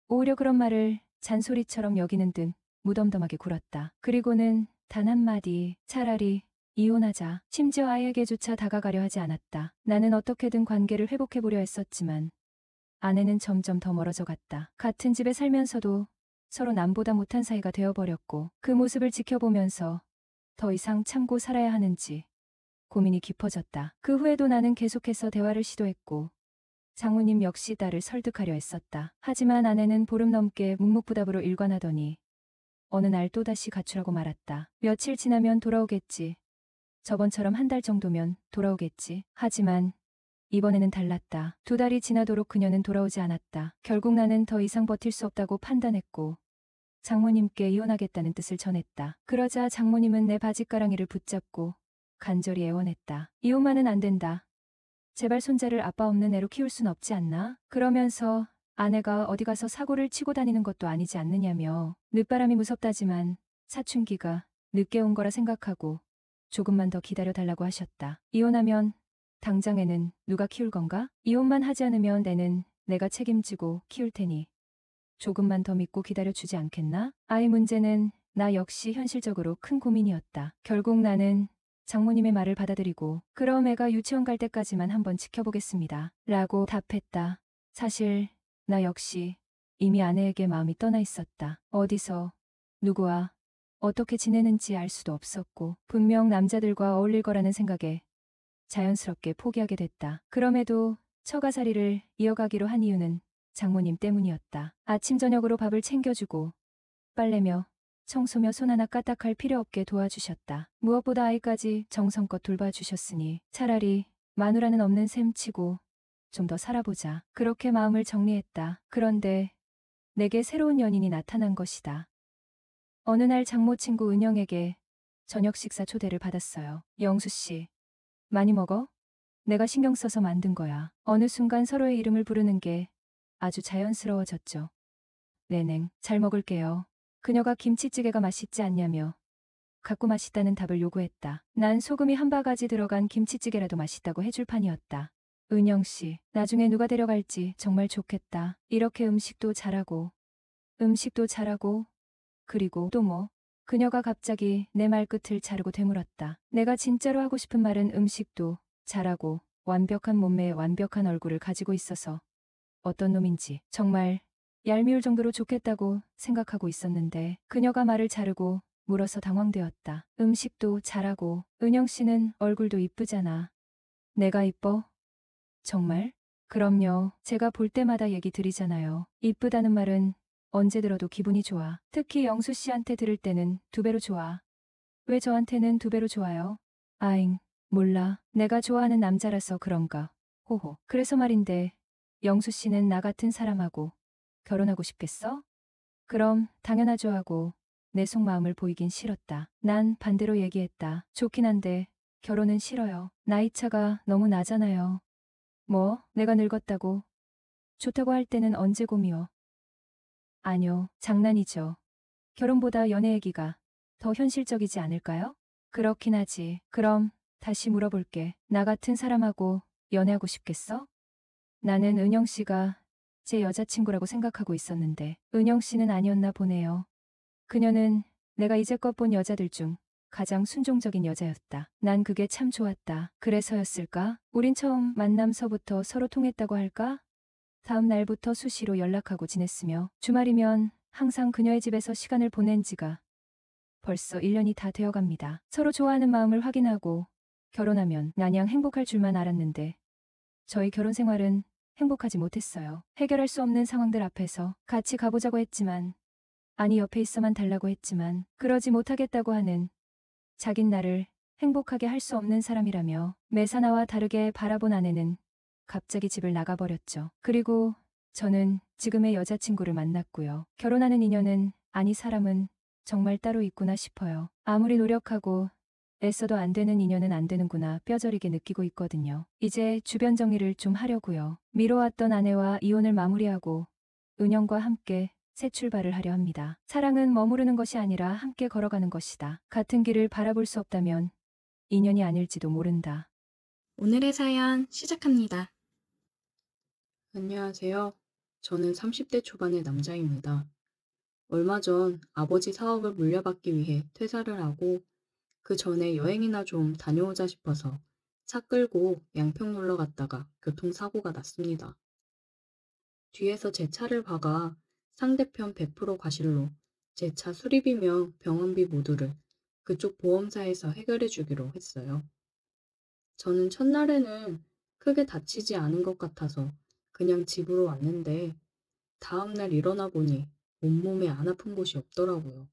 오히려 그런 말을 잔소리처럼 여기는 듯 무덤덤하게 굴었다. 그리고는 단 한마디 차라리 이혼하자. 심지어 아이에게조차 다가가려 하지 않았다. 나는 어떻게든 관계를 회복해보려 했었지만 아내는 점점 더 멀어져 갔다. 같은 집에 살면서도 서로 남보다 못한 사이가 되어버렸고 그 모습을 지켜보면서 더 이상 참고 살아야 하는지 고민이 깊어졌다. 그 후에도 나는 계속해서 대화를 시도했고 장모님 역시 딸을 설득하려 했었다. 하지만 아내는 보름 넘게 묵묵부답으로 일관하더니 어느 날 또다시 가출하고 말았다. 며칠 지나면 돌아오겠지. 저번처럼 한 달 정도면 돌아오겠지. 하지만 이번에는 달랐다. 2달이 지나도록 그녀는 돌아오지 않았다. 결국 나는 더 이상 버틸 수 없다고 판단했고 장모님께 이혼하겠다는 뜻을 전했다. 그러자 장모님은 내 바짓가랑이를 붙잡고 간절히 애원했다. 이혼만은 안 된다. 제발 손자를 아빠 없는 애로 키울 순 없지 않나? 그러면서 아내가 어디 가서 사고를 치고 다니는 것도 아니지 않느냐며 늦바람이 무섭다지만 사춘기가 늦게 온 거라 생각하고 조금만 더 기다려달라고 하셨다. 이혼하면 당장 애는 누가 키울 건가? 이혼만 하지 않으면 애는 내가 책임지고 키울 테니 조금만 더 믿고 기다려주지 않겠나? 아이 문제는 나 역시 현실적으로 큰 고민이었다. 결국 나는 장모님의 말을 받아들이고 그럼 애가 유치원 갈 때까지만 한번 지켜보겠습니다. 라고 답했다. 사실 나 역시 이미 아내에게 마음이 떠나 있었다. 어디서 누구와 어떻게 지내는지 알 수도 없었고 분명 남자들과 어울릴 거라는 생각에 자연스럽게 포기하게 됐다. 그럼에도 처가살이를 이어가기로 한 이유는 장모님 때문이었다. 아침 저녁으로 밥을 챙겨주고 빨래며 청소며 손 하나 까딱할 필요 없게 도와주셨다. 무엇보다 아이까지 정성껏 돌봐주셨으니 차라리 마누라는 없는 셈 치고 좀 더 살아보자. 그렇게 마음을 정리했다. 그런데 내게 새로운 연인이 나타난 것이다. 어느 날 장모 친구 은영에게 저녁 식사 초대를 받았어요. 영수 씨, 많이 먹어? 내가 신경 써서 만든 거야. 어느 순간 서로의 이름을 부르는 게 아주 자연스러워졌죠. 네냉, 잘 먹을게요. 그녀가 김치찌개가 맛있지 않냐며 갖고 맛있다는 답을 요구했다. 난 소금이 한 바가지 들어간 김치찌개라도 맛있다고 해줄 판이었다. 은영 씨, 나중에 누가 데려갈지 정말 좋겠다. 이렇게 음식도 잘하고 그리고 또 뭐? 그녀가 갑자기 내 말끝을 자르고 되물었다. 내가 진짜로 하고 싶은 말은 음식도 잘하고 완벽한 몸매에 완벽한 얼굴을 가지고 있어서 어떤 놈인지 정말 얄미울 정도로 좋겠다고 생각하고 있었는데 그녀가 말을 자르고 물어서 당황되었다. 음식도 잘하고 은영 씨는 얼굴도 이쁘잖아. 내가 이뻐? 정말? 그럼요. 제가 볼 때마다 얘기 드리잖아요. 이쁘다는 말은 언제 들어도 기분이 좋아. 특히 영수 씨한테 들을 때는 2배로 좋아. 왜 저한테는 2배로 좋아요? 아잉, 몰라. 내가 좋아하는 남자라서 그런가. 호호. 그래서 말인데 영수 씨는 나 같은 사람하고 결혼하고 싶겠어? 그럼 당연하죠 하고 내 속마음을 보이긴 싫었다. 난 반대로 얘기했다. 좋긴 한데 결혼은 싫어요. 나이차가 너무 나잖아요. 뭐 내가 늙었다고 좋다고 할 때는 언제고 미워. 아뇨, 장난이죠. 결혼보다 연애 얘기가 더 현실적이지 않을까요? 그렇긴 하지. 그럼 다시 물어볼게. 나 같은 사람하고 연애하고 싶겠어? 나는 은영 씨가 제 여자친구라고 생각하고 있었는데 은영 씨는 아니었나 보네요. 그녀는 내가 이제껏 본 여자들 중 가장 순종적인 여자였다. 난 그게 참 좋았다. 그래서였을까? 우린 처음 만남서부터 서로 통했다고 할까? 다음 날부터 수시로 연락하고 지냈으며 주말이면 항상 그녀의 집에서 시간을 보낸 지가 벌써 1년이 다 되어갑니다. 서로 좋아하는 마음을 확인하고 결혼하면 마냥 행복할 줄만 알았는데 저희 결혼 생활은 행복하지 못했어요. 해결할 수 없는 상황들 앞에서 같이 가보자고 했지만 아니 옆에 있어만 달라고 했지만 그러지 못하겠다고 하는 자긴 나를 행복하게 할 수 없는 사람이라며 매사 나와 다르게 바라본 아내는 갑자기 집을 나가버렸죠. 그리고 저는 지금의 여자친구를 만났고요. 결혼하는 인연은 아니 사람은 정말 따로 있구나 싶어요. 아무리 노력하고 애써도 안 되는 인연은 안 되는구나 뼈저리게 느끼고 있거든요. 이제 주변 정리를 좀 하려고요. 미뤄왔던 아내와 이혼을 마무리하고 은영과 함께 새 출발을 하려 합니다. 사랑은 머무르는 것이 아니라 함께 걸어가는 것이다. 같은 길을 바라볼 수 없다면 인연이 아닐지도 모른다. 오늘의 사연 시작합니다. 안녕하세요. 저는 30대 초반의 남자입니다. 얼마 전 아버지 사업을 물려받기 위해 퇴사를 하고 그 전에 여행이나 좀 다녀오자 싶어서 차 끌고 양평 놀러 갔다가 교통사고가 났습니다. 뒤에서 제 차를 박아 상대편 100% 과실로 제 차 수리비며 병원비 모두를 그쪽 보험사에서 해결해 주기로 했어요. 저는 첫날에는 크게 다치지 않은 것 같아서 그냥 집으로 왔는데 다음날 일어나 보니 온몸에 안 아픈 곳이 없더라고요.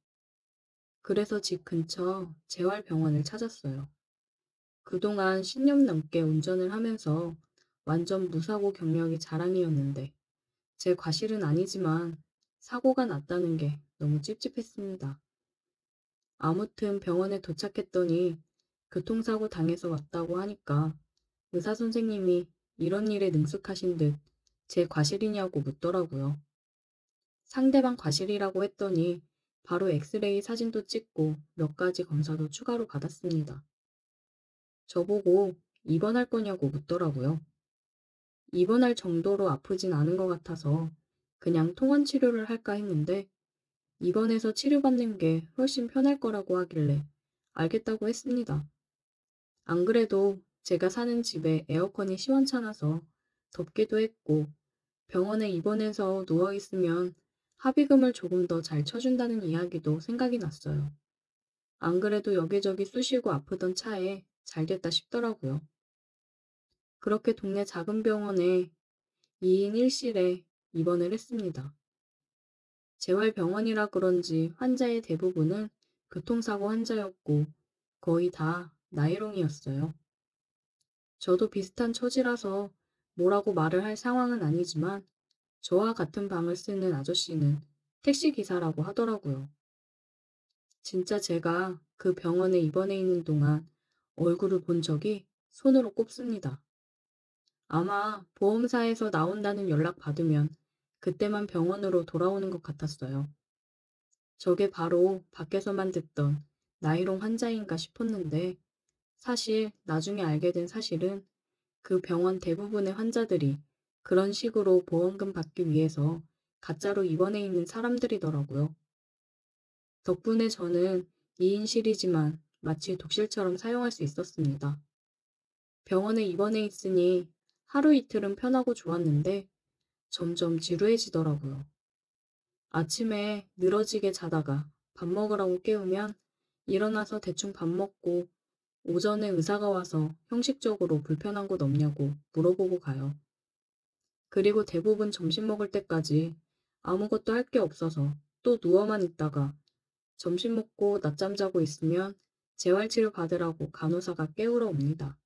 그래서 집 근처 재활병원을 찾았어요. 그동안 10년 넘게 운전을 하면서 완전 무사고 경력이 자랑이었는데 제 과실은 아니지만 사고가 났다는 게 너무 찝찝했습니다. 아무튼 병원에 도착했더니 교통사고 당해서 왔다고 하니까 의사 선생님이 이런 일에 능숙하신 듯 제 과실이냐고 묻더라고요. 상대방 과실이라고 했더니 바로 엑스레이 사진도 찍고 몇 가지 검사도 추가로 받았습니다. 저보고 입원할 거냐고 묻더라고요. 입원할 정도로 아프진 않은 것 같아서 그냥 통원 치료를 할까 했는데 입원해서 치료받는 게 훨씬 편할 거라고 하길래 알겠다고 했습니다. 안 그래도 제가 사는 집에 에어컨이 시원찮아서 덥기도 했고 병원에 입원해서 누워있으면 합의금을 조금 더 잘 쳐준다는 이야기도 생각이 났어요. 안 그래도 여기저기 쑤시고 아프던 차에 잘 됐다 싶더라고요. 그렇게 동네 작은 병원에 2인 1실에 입원을 했습니다. 재활병원이라 그런지 환자의 대부분은 교통사고 환자였고 거의 다 나이롱이었어요. 저도 비슷한 처지라서 뭐라고 말을 할 상황은 아니지만 저와 같은 방을 쓰는 아저씨는 택시기사라고 하더라고요. 진짜 제가 그 병원에 입원해 있는 동안 얼굴을 본 적이 손으로 꼽습니다. 아마 보험사에서 나온다는 연락 받으면 그때만 병원으로 돌아오는 것 같았어요. 저게 바로 밖에서만 듣던 나이롱 환자인가 싶었는데 사실 나중에 알게 된 사실은 그 병원 대부분의 환자들이 그런 식으로 보험금 받기 위해서 가짜로 입원해 있는 사람들이더라고요. 덕분에 저는 2인실이지만 마치 독실처럼 사용할 수 있었습니다. 병원에 입원해 있으니 하루 이틀은 편하고 좋았는데 점점 지루해지더라고요. 아침에 늘어지게 자다가 밥 먹으라고 깨우면 일어나서 대충 밥 먹고 오전에 의사가 와서 형식적으로 불편한 곳 없냐고 물어보고 가요. 그리고 대부분 점심 먹을 때까지 아무것도 할 게 없어서 또 누워만 있다가 점심 먹고 낮잠 자고 있으면 재활치료 받으라고 간호사가 깨우러 옵니다.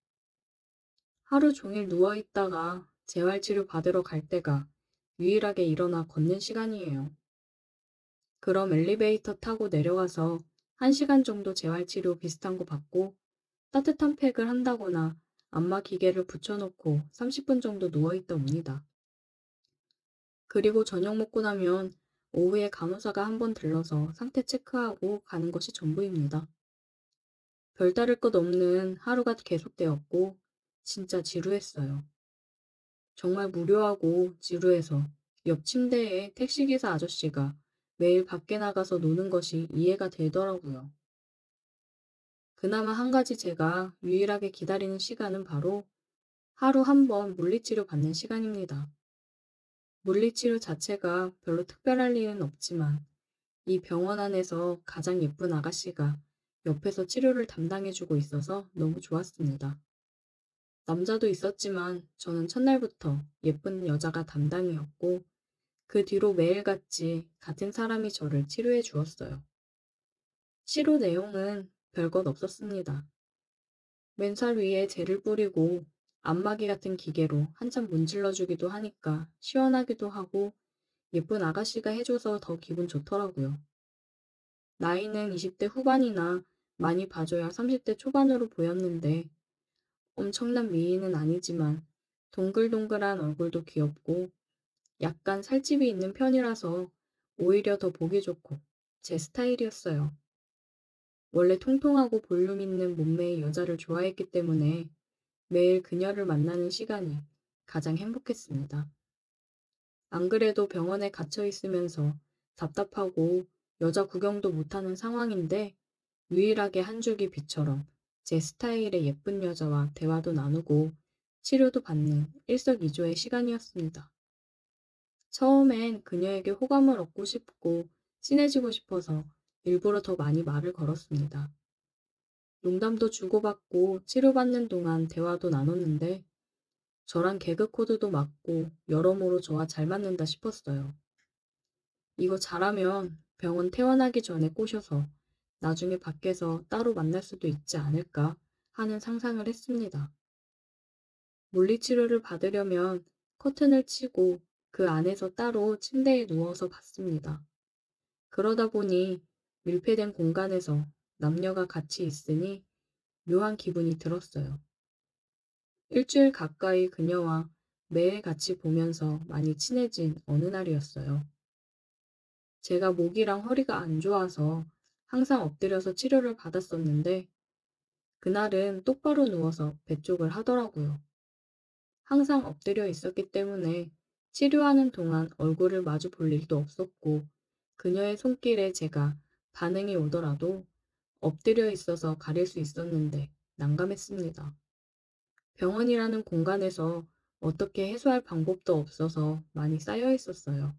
하루 종일 누워있다가 재활치료 받으러 갈 때가 유일하게 일어나 걷는 시간이에요. 그럼 엘리베이터 타고 내려가서 1시간 정도 재활치료 비슷한 거 받고 따뜻한 팩을 한다거나 안마 기계를 붙여놓고 30분 정도 누워있다 옵니다. 그리고 저녁 먹고 나면 오후에 간호사가 한번 들러서 상태 체크하고 가는 것이 전부입니다. 별다를 것 없는 하루가 계속되었고 진짜 지루했어요. 정말 무료하고 지루해서 옆 침대에 택시기사 아저씨가 매일 밖에 나가서 노는 것이 이해가 되더라고요. 그나마 한 가지 제가 유일하게 기다리는 시간은 바로 하루 한 번 물리치료 받는 시간입니다. 물리치료 자체가 별로 특별할 일은 없지만 이 병원 안에서 가장 예쁜 아가씨가 옆에서 치료를 담당해주고 있어서 너무 좋았습니다. 남자도 있었지만 저는 첫날부터 예쁜 여자가 담당이었고 그 뒤로 매일같이 같은 사람이 저를 치료해 주었어요. 치료 내용은 별것 없었습니다. 맨살 위에 젤을 뿌리고 안마기 같은 기계로 한참 문질러 주기도 하니까 시원하기도 하고 예쁜 아가씨가 해줘서 더 기분 좋더라고요. 나이는 20대 후반이나 많이 봐줘야 30대 초반으로 보였는데 엄청난 미인은 아니지만 동글동글한 얼굴도 귀엽고 약간 살집이 있는 편이라서 오히려 더 보기 좋고 제 스타일이었어요. 원래 통통하고 볼륨 있는 몸매의 여자를 좋아했기 때문에 매일 그녀를 만나는 시간이 가장 행복했습니다. 안 그래도 병원에 갇혀 있으면서 답답하고 여자 구경도 못하는 상황인데 유일하게 한 줄기 빛처럼 제 스타일의 예쁜 여자와 대화도 나누고 치료도 받는 일석이조의 시간이었습니다. 처음엔 그녀에게 호감을 얻고 싶고 친해지고 싶어서 일부러 더 많이 말을 걸었습니다. 농담도 주고받고 치료받는 동안 대화도 나눴는데 저랑 개그 코드도 맞고 여러모로 저와 잘 맞는다 싶었어요. 이거 잘하면 병원 퇴원하기 전에 꼬셔서 나중에 밖에서 따로 만날 수도 있지 않을까 하는 상상을 했습니다. 물리치료를 받으려면 커튼을 치고 그 안에서 따로 침대에 누워서 받습니다. 그러다 보니 밀폐된 공간에서 남녀가 같이 있으니 묘한 기분이 들었어요. 일주일 가까이 그녀와 매일 같이 보면서 많이 친해진 어느 날이었어요. 제가 목이랑 허리가 안 좋아서 항상 엎드려서 치료를 받았었는데 그날은 똑바로 누워서 배 쪽을 하더라고요. 항상 엎드려 있었기 때문에 치료하는 동안 얼굴을 마주 볼 일도 없었고 그녀의 손길에 제가 반응이 오더라도 엎드려 있어서 가릴 수 있었는데 난감했습니다. 병원이라는 공간에서 어떻게 해소할 방법도 없어서 많이 쌓여 있었어요.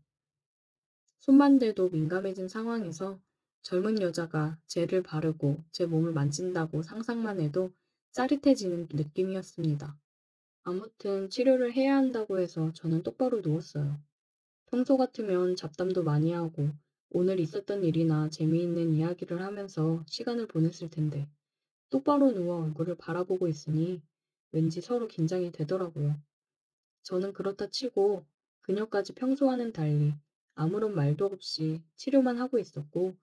손만 대도 민감해진 상황에서 젊은 여자가 젤을 바르고 제 몸을 만진다고 상상만 해도 짜릿해지는 느낌이었습니다. 아무튼 치료를 해야 한다고 해서 저는 똑바로 누웠어요. 평소 같으면 잡담도 많이 하고 오늘 있었던 일이나 재미있는 이야기를 하면서 시간을 보냈을 텐데 똑바로 누워 얼굴을 바라보고 있으니 왠지 서로 긴장이 되더라고요. 저는 그렇다 치고 그녀까지 평소와는 달리 아무런 말도 없이 치료만 하고 있었고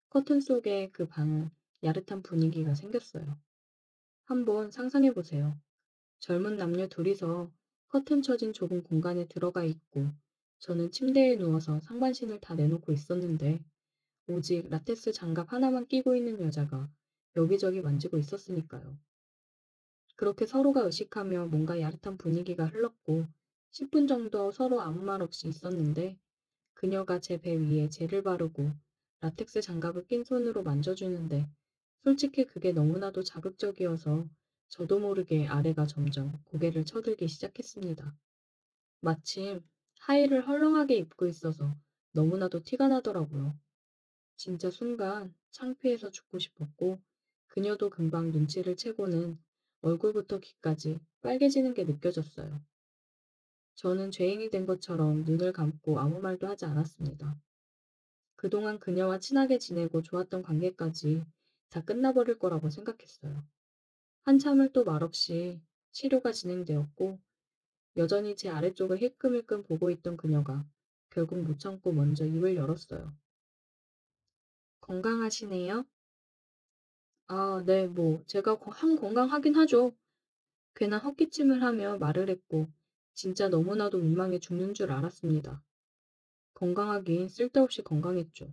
커튼 속에 그 방은 야릇한 분위기가 생겼어요. 한번 상상해 보세요. 젊은 남녀 둘이서 커튼 쳐진 좁은 공간에 들어가 있고 저는 침대에 누워서 상반신을 다 내놓고 있었는데 오직 라텍스 장갑 하나만 끼고 있는 여자가 여기저기 만지고 있었으니까요. 그렇게 서로가 의식하며 뭔가 야릇한 분위기가 흘렀고 10분 정도 서로 아무 말 없이 있었는데 그녀가 제 배 위에 젤을 바르고 라텍스 장갑을 낀 손으로 만져주는데 솔직히 그게 너무나도 자극적이어서 저도 모르게 아래가 점점 고개를 쳐들기 시작했습니다. 마침 하의를 헐렁하게 입고 있어서 너무나도 티가 나더라고요. 진짜 순간 창피해서 죽고 싶었고 그녀도 금방 눈치를 채고는 얼굴부터 귀까지 빨개지는 게 느껴졌어요. 저는 죄인이 된 것처럼 눈을 감고 아무 말도 하지 않았습니다. 그동안 그녀와 친하게 지내고 좋았던 관계까지 다 끝나버릴 거라고 생각했어요. 한참을 또 말없이 치료가 진행되었고 여전히 제 아래쪽을 힐끔힐끔 보고 있던 그녀가 결국 못 참고 먼저 입을 열었어요. 건강하시네요? 아, 네, 제가 건강하긴 하죠. 괜한 헛기침을 하며 말을 했고 진짜 너무나도 민망해 죽는 줄 알았습니다. 건강하긴 쓸데없이 건강했죠.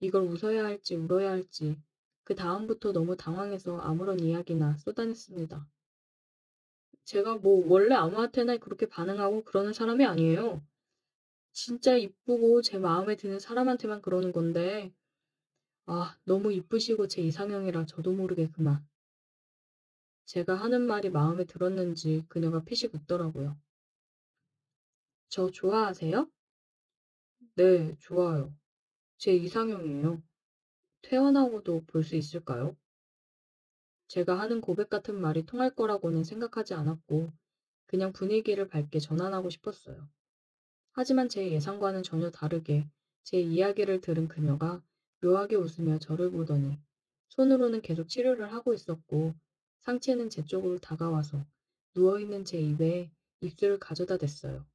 이걸 웃어야 할지 울어야 할지 그 다음부터 너무 당황해서 아무런 이야기나 쏟아냈습니다. 제가 원래 아무한테나 그렇게 반응하고 그러는 사람이 아니에요. 진짜 이쁘고 제 마음에 드는 사람한테만 그러는 건데 너무 이쁘시고 제 이상형이라 저도 모르게 그만. 제가 하는 말이 마음에 들었는지 그녀가 피식 웃더라고요. 저 좋아하세요? 네, 좋아요. 제 이상형이에요. 태어나고도 볼 수 있을까요? 제가 하는 고백 같은 말이 통할 거라고는 생각하지 않았고 그냥 분위기를 밝게 전환하고 싶었어요. 하지만 제 예상과는 전혀 다르게 제 이야기를 들은 그녀가 묘하게 웃으며 저를 보더니 손으로는 계속 치료를 하고 있었고 상체는 제 쪽으로 다가와서 누워있는 제 입에 입술을 가져다 댔어요.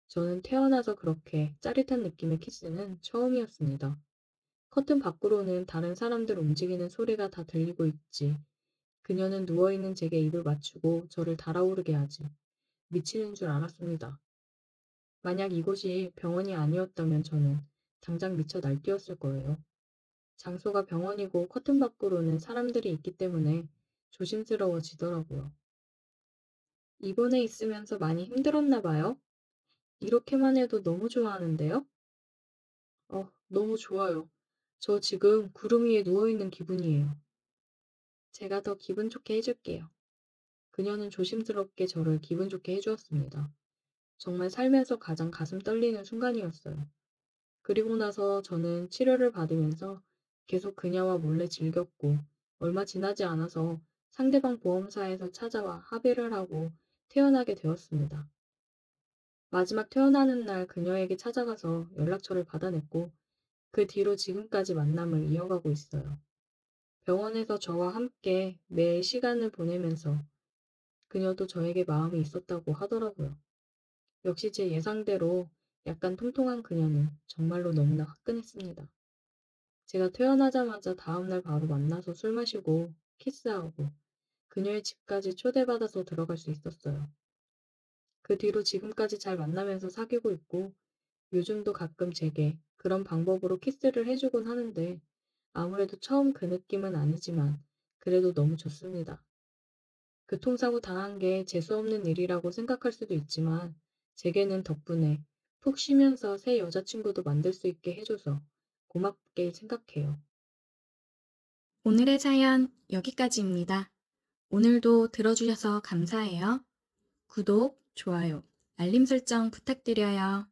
저는 태어나서 그렇게 짜릿한 느낌의 키스는 처음이었습니다. 커튼 밖으로는 다른 사람들 움직이는 소리가 다 들리고 있지. 그녀는 누워있는 제게 입을 맞추고 저를 달아오르게 하지. 미치는 줄 알았습니다. 만약 이곳이 병원이 아니었다면 저는 당장 미쳐 날뛰었을 거예요. 장소가 병원이고 커튼 밖으로는 사람들이 있기 때문에 조심스러워지더라고요. 입원해 있으면서 많이 힘들었나 봐요? 이렇게만 해도 너무 좋아하는데요? 너무 좋아요. 저 지금 구름 위에 누워있는 기분이에요. 제가 더 기분 좋게 해줄게요. 그녀는 조심스럽게 저를 기분 좋게 해주었습니다. 정말 살면서 가장 가슴 떨리는 순간이었어요. 그리고 나서 저는 치료를 받으면서 계속 그녀와 몰래 즐겼고 얼마 지나지 않아서 상대방 보험사에서 찾아와 합의를 하고 퇴원하게 되었습니다. 마지막 퇴원하는 날 그녀에게 찾아가서 연락처를 받아냈고 그 뒤로 지금까지 만남을 이어가고 있어요. 병원에서 저와 함께 매일 시간을 보내면서 그녀도 저에게 마음이 있었다고 하더라고요. 역시 제 예상대로 약간 통통한 그녀는 정말로 너무나 화끈했습니다. 제가 퇴원하자마자 다음날 바로 만나서 술 마시고 키스하고 그녀의 집까지 초대받아서 들어갈 수 있었어요. 그 뒤로 지금까지 잘 만나면서 사귀고 있고 요즘도 가끔 제게 그런 방법으로 키스를 해주곤 하는데 아무래도 처음 그 느낌은 아니지만 그래도 너무 좋습니다. 교통사고 당한 게 재수없는 일이라고 생각할 수도 있지만 제게는 덕분에 푹 쉬면서 새 여자친구도 만들 수 있게 해줘서 고맙게 생각해요. 오늘의 사연 여기까지입니다. 오늘도 들어주셔서 감사해요. 구독, 좋아요, 알림 설정 부탁드려요.